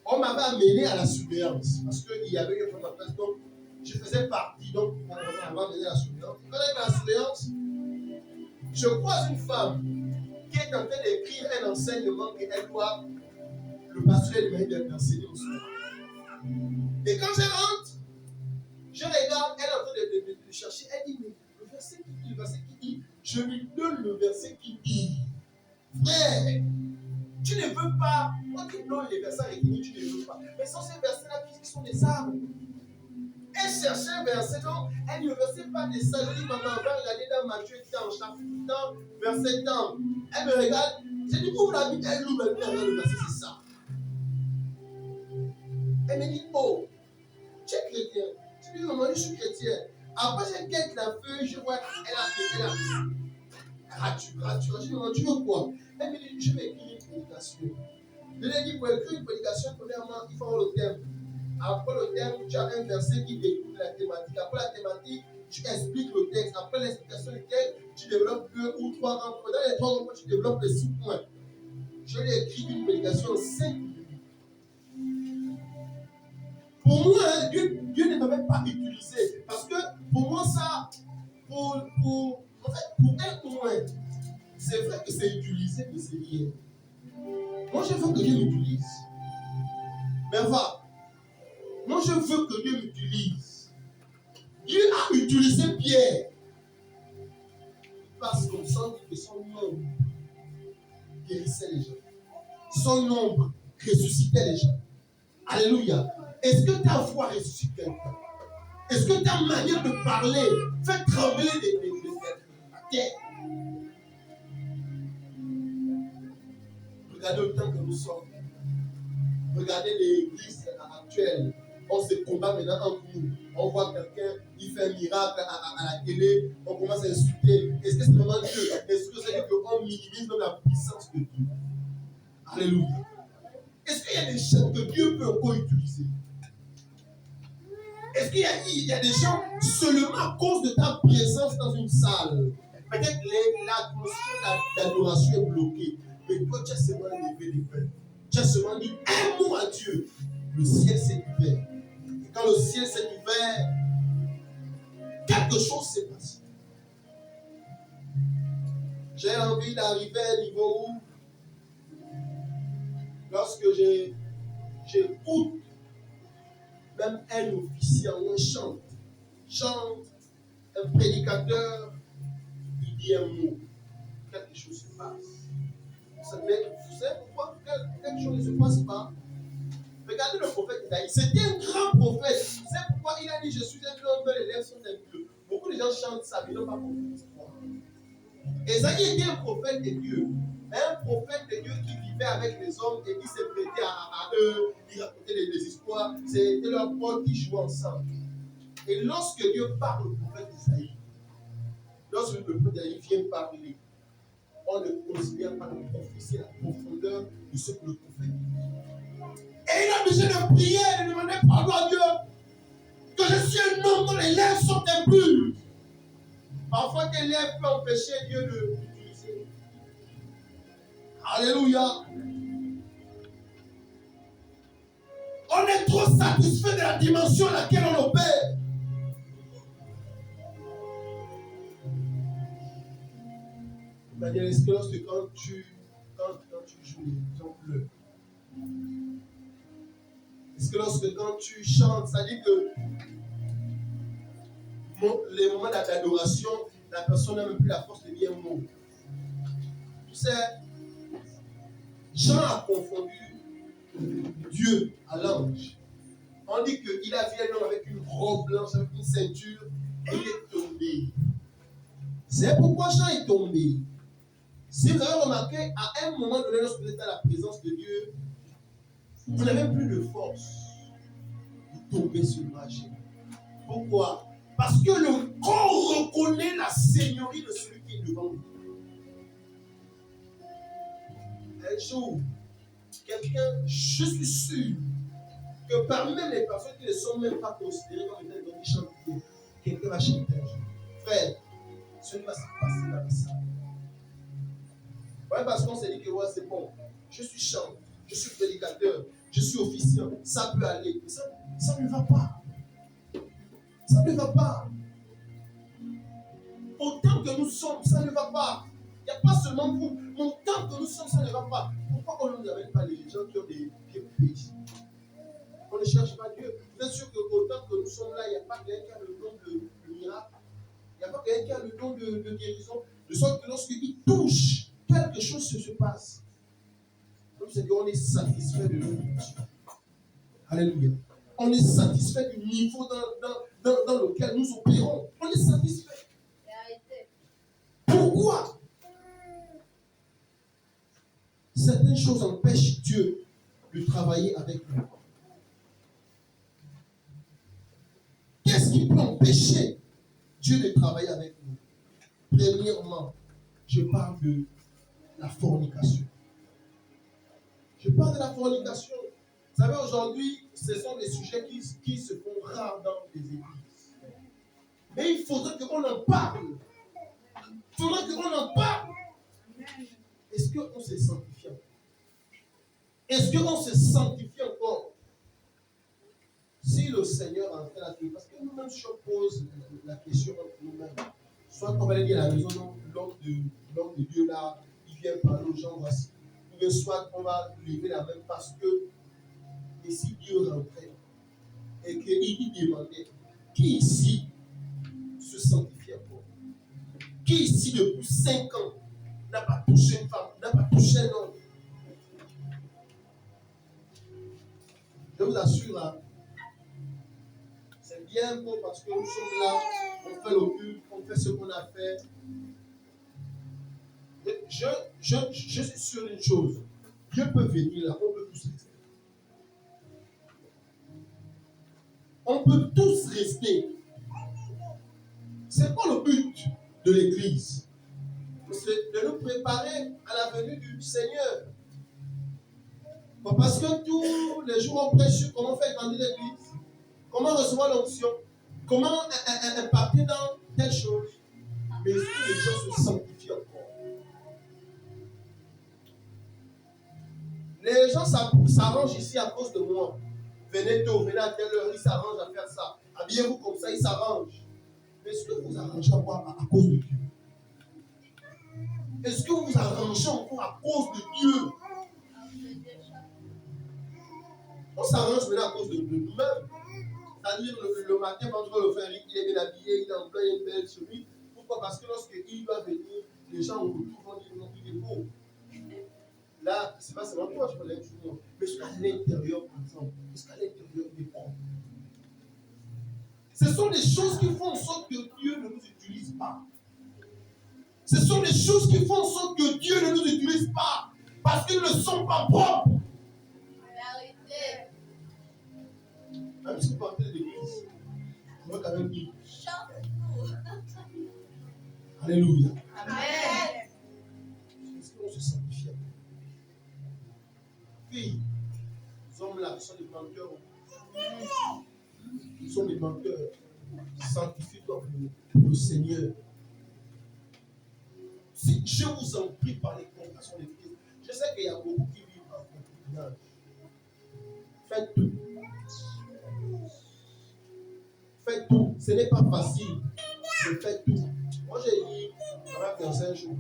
On m'avait amené à la surveillance parce qu'il y avait une formation. Donc, je faisais partie. Donc, on m'avait amené à la surveillance. Quand j'étais à la surveillance, je croise une femme qui est en train d'écrire un enseignement qu'elle doit, le pasteur lui a d'enseigner au soir. Et quand je rentre, je regarde, elle est en train de chercher. Elle dit, mais le verset qui dit, je lui donne le verset qui dit, frère, tu ne veux pas, quand tu donnes les versets réunis, tu ne veux pas. Mais sans ces versets-là, qui sont des arbres. Elle cherchait un verset, donc elle ne versait pas des sages. Je dis, maman, va regarder dans Matthieu, dans chapitre temps, verset temps. Elle me regarde, je dis, ouvre la Bible, elle ouvre, elle regarde le verset, c'est ça. Elle me dit, oh, tu es chrétien. Je dis, maman, je suis chrétien. Après, j'ai quelques la feuille, je vois, elle a rature. Je dis, maman, tu veux quoi? Elle me dit, je vais écrire une prédication. Je lui ai dit, pour écrire une prédication, premièrement, il faut avoir le thème. Après le thème, tu as un verset qui découle la thématique. Après la thématique, tu expliques le texte. Après l'explication du texte, tu développes 2 ou 3 grands points. Dans les 3 grands points, tu développes les 6 points. Je lui ai écrit une prédication en 5 minutes. Pour moi, Dieu ne m'avait pas utilisé. Parce que pour moi, ça, pour un point, c'est vrai que c'est utilisé, mais c'est rien. Moi, je veux que Dieu m'utilise. Mais va. Moi, je veux que Dieu m'utilise. Dieu a utilisé Pierre. Parce qu'on sent que son nombre guérissait les gens. Son nombre ressuscitait les gens. Alléluia. Est-ce que ta voix ressuscite quelqu'un? Est-ce que ta manière de parler fait trembler la terre? Regardez le temps que nous sommes. Regardez l'église actuelle. On se combat maintenant entre nous. On voit quelqu'un qui fait un miracle à la télé. On commence à insulter. Est-ce que c'est vraiment Dieu? Est-ce que c'est qu'on minimise même la puissance de Dieu? Alléluia. Est-ce qu'il y a des gens que Dieu peut encore utiliser? Est-ce qu'il y a des gens seulement à cause de ta présence dans une salle? Peut-être l'atmosphère d'adoration est bloquée. Mais toi, tu as seulement levé les mains. Tu as seulement dit un mot à Dieu. Le ciel s'est ouvert. Et quand le ciel s'est ouvert, quelque chose s'est passé. J'ai envie d'arriver à un niveau où, lorsque j'écoute même un officier en chante, un prédicateur, il dit un mot, quelque chose se passe. Vous savez pourquoi quelque chose ne se passe pas? Regardez le prophète Isaïe, c'était un grand prophète. C'est pourquoi il a dit, je suis un homme, les lèvres sont impieux. Beaucoup de gens chantent ça, mais ils n'ont pas compris l'histoire. Isaïe était un prophète de Dieu. Un prophète de Dieu qui vivait avec les hommes et qui se prêtait à eux, qui racontait des histoires. C'était leurs potes qui jouaient ensemble. Et lorsque Dieu parle au prophète Isaïe, lorsque le prophète Isaïe vient parler, on ne considère pas de prophétie la profondeur de ce que le prophète dit. Et il a besoin de prier, de demander pardon à Dieu. Que je suis un homme dont les lèvres sont impures. Parfois, tes lèvres peuvent empêcher Dieu de l'utiliser. Alléluia. On est trop satisfait de la dimension à laquelle on opère. C'est-à-dire, est-ce que lorsque quand tu joues, les gens pleurent? Est-ce que lorsque quand tu chantes, ça dit que les moments d'adoration, la personne n'a même plus la force de dire un mot. Tu sais, Jean a confondu Dieu à l'ange. On dit qu'il a vu un homme avec une robe blanche, avec une ceinture, et il est tombé. C'est pourquoi Jean est tombé. Si vous avez remarqué, à un moment donné, lorsque vous êtes à la présence de Dieu, vous n'avez plus de force de tomber sur le marché. Pourquoi? Parce que le corps reconnaît la seigneurie de celui qui est devant vous. Un jour, quelqu'un, je suis sûr que parmi même les personnes qui ne sont même pas considérées comme étant des chantiers, quelqu'un va chanter un jour. Frère, ce ne va se passer dans la salle. Ouais, parce qu'on s'est dit que ouais, c'est bon, je suis chanteur, je suis prédicateur, je suis officiant, ça peut aller. Mais ça ne va pas. Ça ne va pas. Autant que nous sommes, ça ne va pas. Il n'y a pas seulement vous. Autant que nous sommes, ça ne va pas. Pourquoi on ne nous amène pas les gens qui ont des pieds péchés? On ne cherche pas Dieu. Vous êtes sûr qu'autant que nous sommes là, il n'y a pas quelqu'un qui a le don de miracle. Il n'y a pas quelqu'un qui a le don de guérison. De sorte que lorsqu'il touche, quelque chose se passe. Donc c'est qu'on est satisfait de nous. Alléluia. On est satisfait du niveau dans lequel nous opérons. On est satisfait. Pourquoi? Certaines choses empêchent Dieu de travailler avec nous. Qu'est-ce qui peut empêcher Dieu de travailler avec nous? Premièrement, je parle de la fornication. Je parle de la fornication. Vous savez, aujourd'hui, ce sont des sujets qui se font rares dans les églises. Mais il faudrait qu'on en parle. Il faudrait qu'on en parle. Est-ce qu'on se sanctifie encore? Est-ce qu'on se sanctifie encore? Si le Seigneur a fait la vie, parce que nous-mêmes, si on pose la question entre nous-mêmes, soit on va aller à la maison, non, l'homme de Dieu là, il vient parler aux gens, voici. Ou bien soit on va lever la main parce que, et si Dieu rentrait, et qu'il demandait, qui ici se sanctifie encore? Qui ici depuis 5 ans n'a pas touché une femme, n'a pas touché un homme? Je vous assure, hein, c'est bien beau parce que nous sommes là, on fait le culte, on fait ce qu'on a fait. Je suis sûr d'une chose, Dieu peut venir là, on peut tous rester. On peut tous rester. C'est quoi le but de l'Église? C'est de nous préparer à la venue du Seigneur. Bon, parce que tous les jours on prêche sur comment faire grandir l'Église, comment recevoir l'onction, comment impacter dans telle chose. Mais est-ce que les gens se sanctifient encore? Les gens s'arrangent ici à cause de moi. Venez tôt, venez à telle heure, ils s'arrangent à faire ça. Habillez-vous comme ça, ils s'arrangent. Mais est-ce que vous arrangez encore à cause de Dieu? Est-ce que vous arrangez encore à cause de Dieu? On s'arrange maintenant à cause de nous-mêmes. C'est-à-dire le matin, quand on le fait, il est bien habillé, il a en plein une belle chemise. Pourquoi? Parce que lorsqu'il doit venir, les gens vont dire non, il est beau. Là, c'est pas seulement moi, je peux l'être toujours. Mais jusqu'à l'intérieur, par exemple, jusqu'à l'intérieur des propres. Ce sont des choses qui font en sorte que Dieu ne nous utilise pas. Ce sont des choses qui font en sorte que Dieu ne nous utilise pas. Parce qu'ils ne sont pas propres. Même si vous partez de l'église, je vais quand même dire. Alléluia. Amen. Est-ce qu'on se sanctifie? Filles, ces hommes-là sont des menteurs. Ils sont des menteurs. Sanctifie-toi pour le Seigneur. Si je vous en prie par les compassions de Christ, je sais qu'il y a beaucoup qui vivent en concubinage. Faites tout. Faites tout. Ce n'est pas facile, mais faites tout. Moi, j'ai lu pendant 15 jours.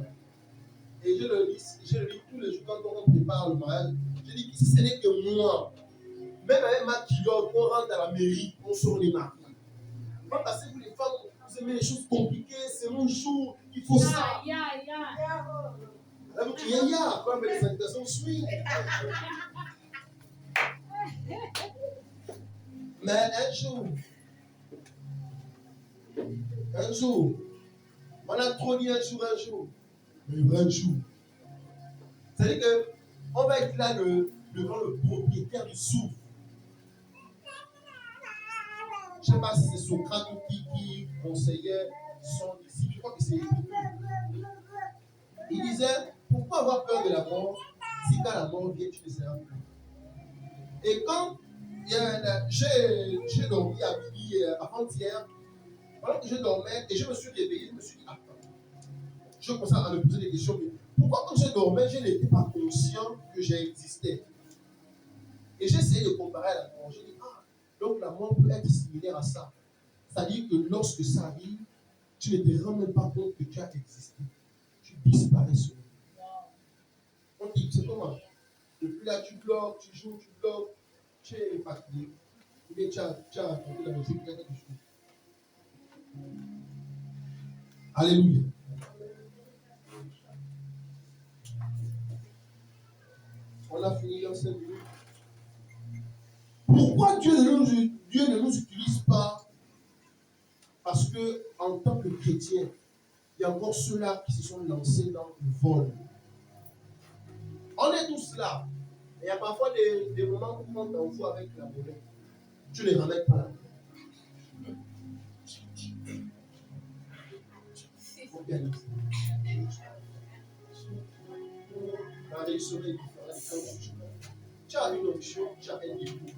Et je le lis tous les jours quand on prépare le mariage. Je dis que si ce n'est que moi, même avec ma culotte, on rentre à la mairie, on sort les marques. Parce que vous les femmes, vous aimez les choses compliquées, c'est mon jour, il faut ça. Là, vous criez ya, comme les salutations suivent. Mais un jour, on a trop dit un jour. Mais un jour. C'est-à-dire qu'on va être là devant le propriétaire du souffle. Je ne sais pas si c'est Socrate ou qui conseillait son disciple. Je crois que c'est Épicure. Il disait, pourquoi avoir peur de la mort si quand la mort vient, tu ne seras plus. Et quand j'ai dormi à midi avant-hier, pendant que je dormais et je me suis réveillé, je me suis dit, attends, je commençais à me poser des questions. Mais pourquoi quand je dormais, je n'étais pas conscient que j'ai existé? Et j'ai essayé de comparer à la mort. J'ai dit, donc la mort peut être similaire à ça. C'est-à-dire que lorsque ça arrive, tu ne te rends même pas compte que tu as existé. Tu disparais sur nous. On dit, c'est comment? Depuis là, tu bloques, tu joues, tu bloques, tu es fatigué. Ou bien tu as raconté la musique, tu as quelque chose. Alléluia. On a fini dans 5 minutes. Pourquoi Dieu ne nous utilise pas? Parce que en tant que chrétien, il y a encore ceux-là qui se sont lancés dans le vol. On est tous là. Et il y a parfois des moments où on t'envoie avec la monnaie. Tu ne les ramènes pas là. Organise. Avec le soleil tu as une option, tu as un dépôt.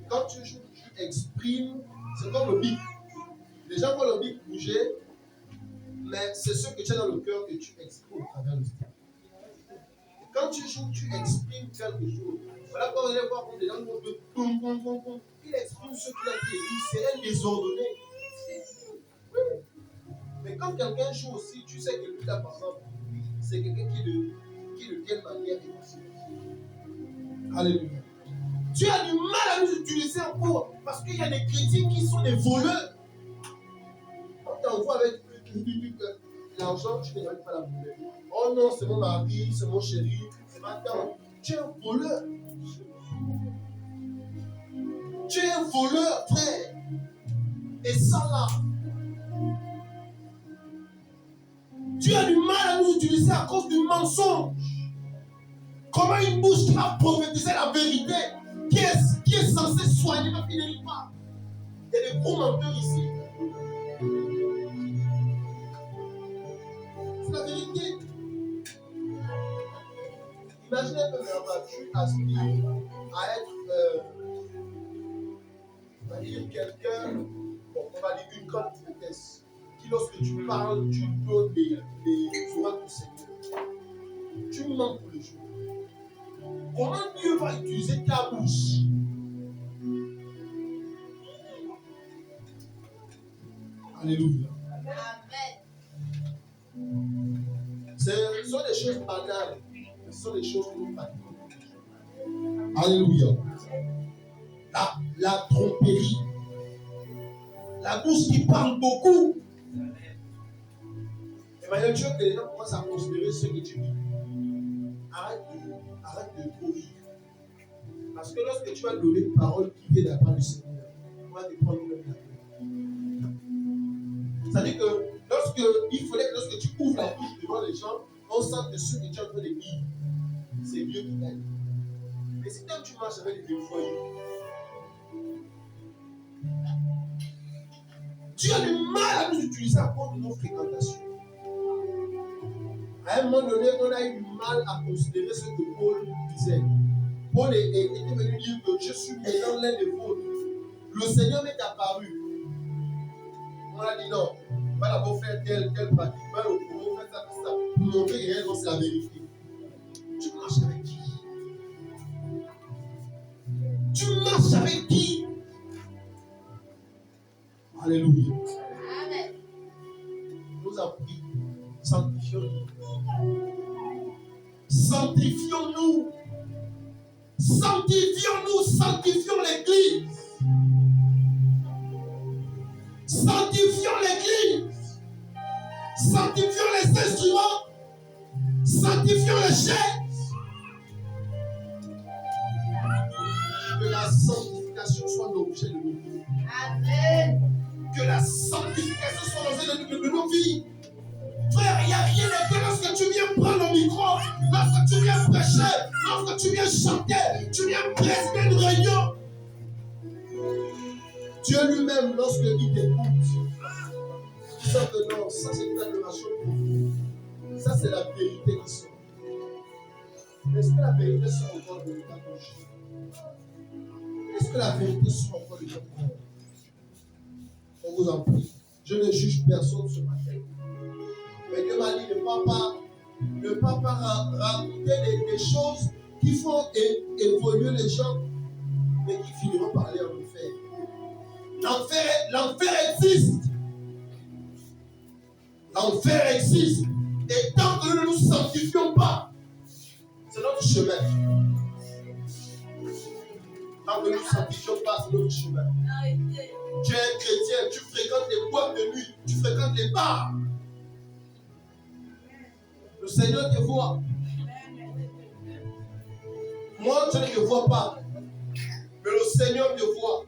Quand tu joues, tu exprimes, c'est comme le bic. Les gens voient le bic bouger, mais c'est ce que tu as dans le cœur que tu exprimes au travers du style. Quand tu joues, tu exprimes quelque chose. Voilà, quand vous allez voir des gens qui vont dire il exprime ce qu'il a dit, c'est un désordonné. Oui. Mais quand quelqu'un joue aussi, tu sais que lui, là, par exemple, c'est quelqu'un qui de quelle manière émotionnelle. Alléluia. Tu as du mal à nous utiliser encore parce qu'il y a des chrétiens qui sont des voleurs. On t'envoie avec l'argent, tu ne ramènes pas la monnaie. Oh non, c'est mon mari, c'est mon chéri, c'est ma tante. Tu es un voleur. Tu es un voleur, frère. Et ça là, tu as du mal à nous utiliser à cause du mensonge. Comment une bouche qui va prophétiser la vérité, qui est censée soigner, ne finit pas. Il y a des gros menteurs ici. C'est la vérité. Imaginez que tu aspires à être, on va dire quelqu'un, bon, on va dire une grande vitesse, qui lorsque tu parles, tu donnes des oies du Seigneur. Tu mens tous les jours. Comment Dieu va utiliser ta bouche? Alléluia. Amen. Ce sont des choses banales. Ce sont des choses que nous pratiquons. Alléluia. La tromperie. La bouche qui parle beaucoup. Emmanuel, tu veux que les gens commencent à considérer ce que tu dis. Arrête de courir. Parce que lorsque tu vas donner une parole qui vient de la part du Seigneur, on va te prendre même la main. C'est-à-dire que lorsque tu ouvres la bouche devant les gens, on sent que ce que tu es en train de dire, c'est Dieu qui t'aide. Mais si toi tu marches avec des voyous, tu as du mal à nous utiliser à cause de nos fréquentations. À un moment donné, on a eu du mal à considérer ce que Paul disait. Paul était venu dire que je suis maintenant l'un des vôtres. Le Seigneur m'est apparu. On a dit non, on va d'abord faire telle pratique, on va faire ça, pour montrer que réellement c'est la vérité. Tu marches avec qui? Tu marches avec qui? Alléluia. Amen. Nous avons pris, sanctifions-nous. Sanctifions-nous. Sanctifions-nous, sanctifions l'Église. Sanctifions l'Église. Sanctifions les instruments. sanctifions les chaises. Que la sanctification soit l'objet de nos vies. Amen. Que la sanctification soit l'objet de nos vies. Frère, il n'y a rien de tel lorsque tu viens prendre le micro, lorsque tu viens prêcher, lorsque tu viens chanter, tu viens présider une réunion. Dieu lui-même, lorsqu'il t'écoute, il sait que non, ça c'est une adoration profonde. Ça c'est la vérité qui sort. Est-ce que la vérité sort encore de ta bouche? Est-ce que la vérité sort encore de ton corps? On vous en prie. Je ne juge personne ce matin. Mais Dieu m'a dit ne pas raconter des choses qui font évoluer les gens, mais qui finiront par aller en enfer. L'enfer existe. L'enfer existe. Et tant que nous ne nous sanctifions pas, c'est notre chemin. Tant que nous ne nous sanctifions pas, c'est notre chemin. Tu es un chrétien, tu fréquentes les boîtes de nuit, tu fréquentes les bars. Le Seigneur te voit. Moi, je ne te vois pas. Mais le Seigneur te voit.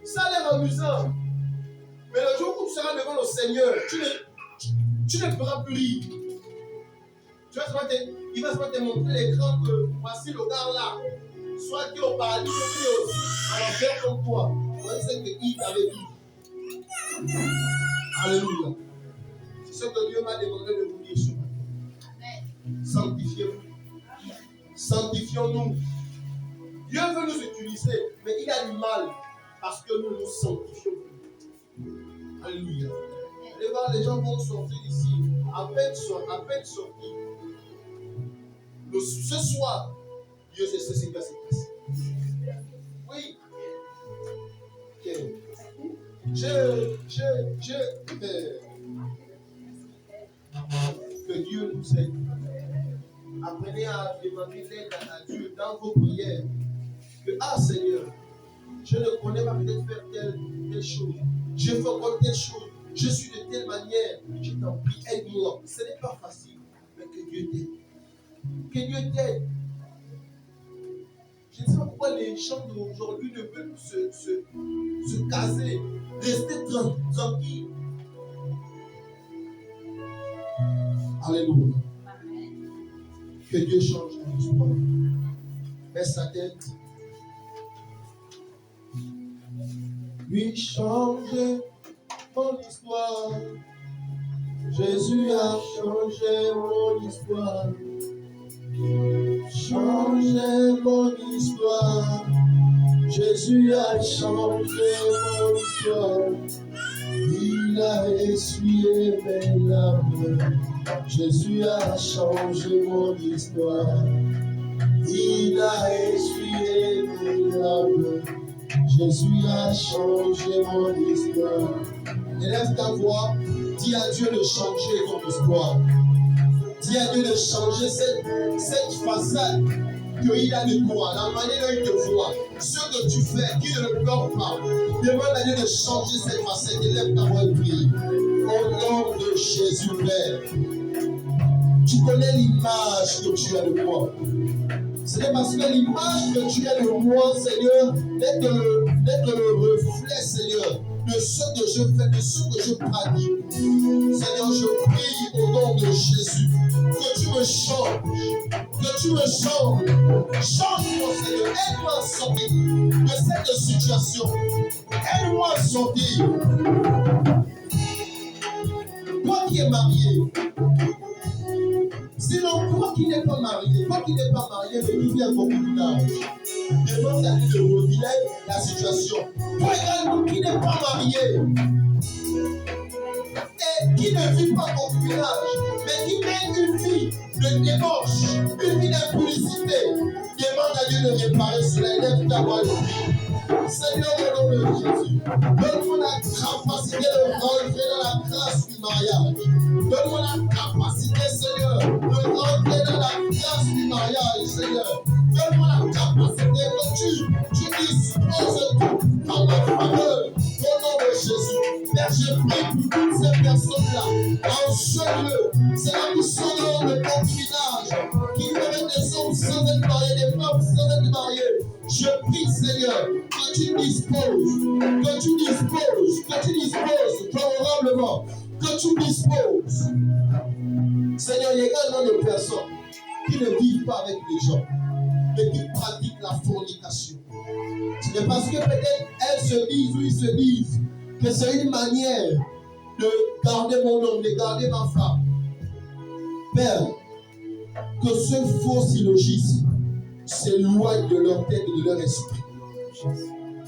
Ça a l'air amusant. Mais le jour où tu seras devant le Seigneur, tu ne pourras plus rire. Il va se te montrer l'écran que voici le gars là. Soit qui est au paradis, soit qui est aussi en enfer comme toi. On sait qu'il t'avait dit. Alléluia. C'est ce que Dieu m'a demandé de vous dire ce matin. Sanctifiez-vous. Sanctifions-nous. Dieu veut nous utiliser, mais il a du mal parce que nous nous sanctifions. Alléluia. Allez voir, les gens vont sortir d'ici, à peine sortis. Ce soir, Dieu sait ce qui va se passer. Oui. Que Dieu nous aide. Apprenez à demander l'aide à Dieu dans vos prières. Que, Seigneur, je ne connais pas peut-être faire telle chose. Je fais encore telle chose. Je suis de telle manière. Je t'en prie, aide-moi. Ce n'est pas facile, mais que Dieu t'aide. Que Dieu t'aide. Je ne sais pas pourquoi les gens d'aujourd'hui ne veulent se caser, rester tranquilles. Alléluia. Que Dieu change ton histoire. Baisse sa tête. Lui changer mon histoire. Jésus a changé mon histoire. Changé mon histoire. Jésus a changé mon histoire. Il a essuyé mes larmes. Jésus a changé mon histoire. Il a essuyé mes larmes. Jésus a changé mon histoire. Élève ta voix, dis à Dieu de changer ton histoire. Dis à Dieu de changer cette façade qu'il a de toi, la manière dont il te voit, ce que tu fais, qui ne le pleure pas. Demande à Dieu de changer cette facette. Élève ta voix et prie. Au nom de Jésus, Père, tu connais l'image que tu as de moi. C'est parce que l'image que tu as de moi, Seigneur, n'est que le reflet, Seigneur, de ce que je fais, de ce que je pratique. Seigneur, je prie au nom de Jésus que tu me changes, que tu me changes. Change-moi, Seigneur. Aide-moi à sortir de cette situation. Aide-moi à sortir. Toi qui es marié, sinon, toi qui n'es pas marié, mais qui vis à concubinage, demande à Dieu de revirer la situation. Toi également qui n'es pas marié et qui ne vit pas concubinage, mais qui mène une vie de débauche, une vie d'impudicité, demande à Dieu de réparer cela. Lève ta voix. Seigneur, au nom de Jésus, donne-moi la capacité de rentrer dans la grâce du mariage. Donne-moi la capacité, Seigneur, de rentrer dans la grâce du mariage, Seigneur. Donne-moi la capacité que tu disposes tout en ma faveur. Au nom de Jésus. Père, je prie pour toutes ces personnes-là, en ce lieu, c'est là qui sont dans le concubinage, qui peuvent être des hommes sans être mariés, des femmes sans être mariées. Je prie, Seigneur, que tu disposes favorablement, que tu disposes. Seigneur, il y a également des personnes qui ne vivent pas avec les gens, mais qui pratiquent la fornication. C'est parce que peut-être elles se disent ou ils se disent que c'est une manière de garder mon homme, de garder ma femme. Père, que ce faux syllogisme s'éloigne de leur tête et de leur esprit.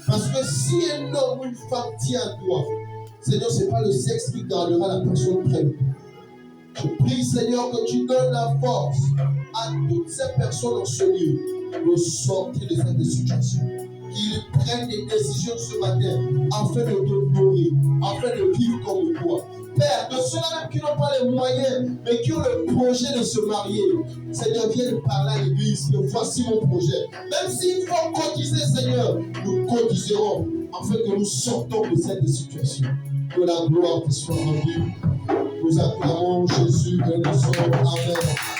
Parce que si un homme ou une femme tient à toi, Seigneur, ce n'est pas le sexe qui gardera la personne près de toi. Je prie, Seigneur, que tu donnes la force à toutes ces personnes en ce lieu de sortir de cette situation. Qu'ils prennent des décisions ce matin afin de t'honorer, afin de vivre comme toi. Père, de ceux-là même qui n'ont pas les moyens, mais qui ont le projet de se marier, Seigneur, viens parler à l'église, que voici mon projet. Même s'il faut cotiser, Seigneur, nous cotiserons afin que nous sortons de cette situation. Que la gloire te soit rendue. Nous acclamons Jésus et nous sommes. Amen.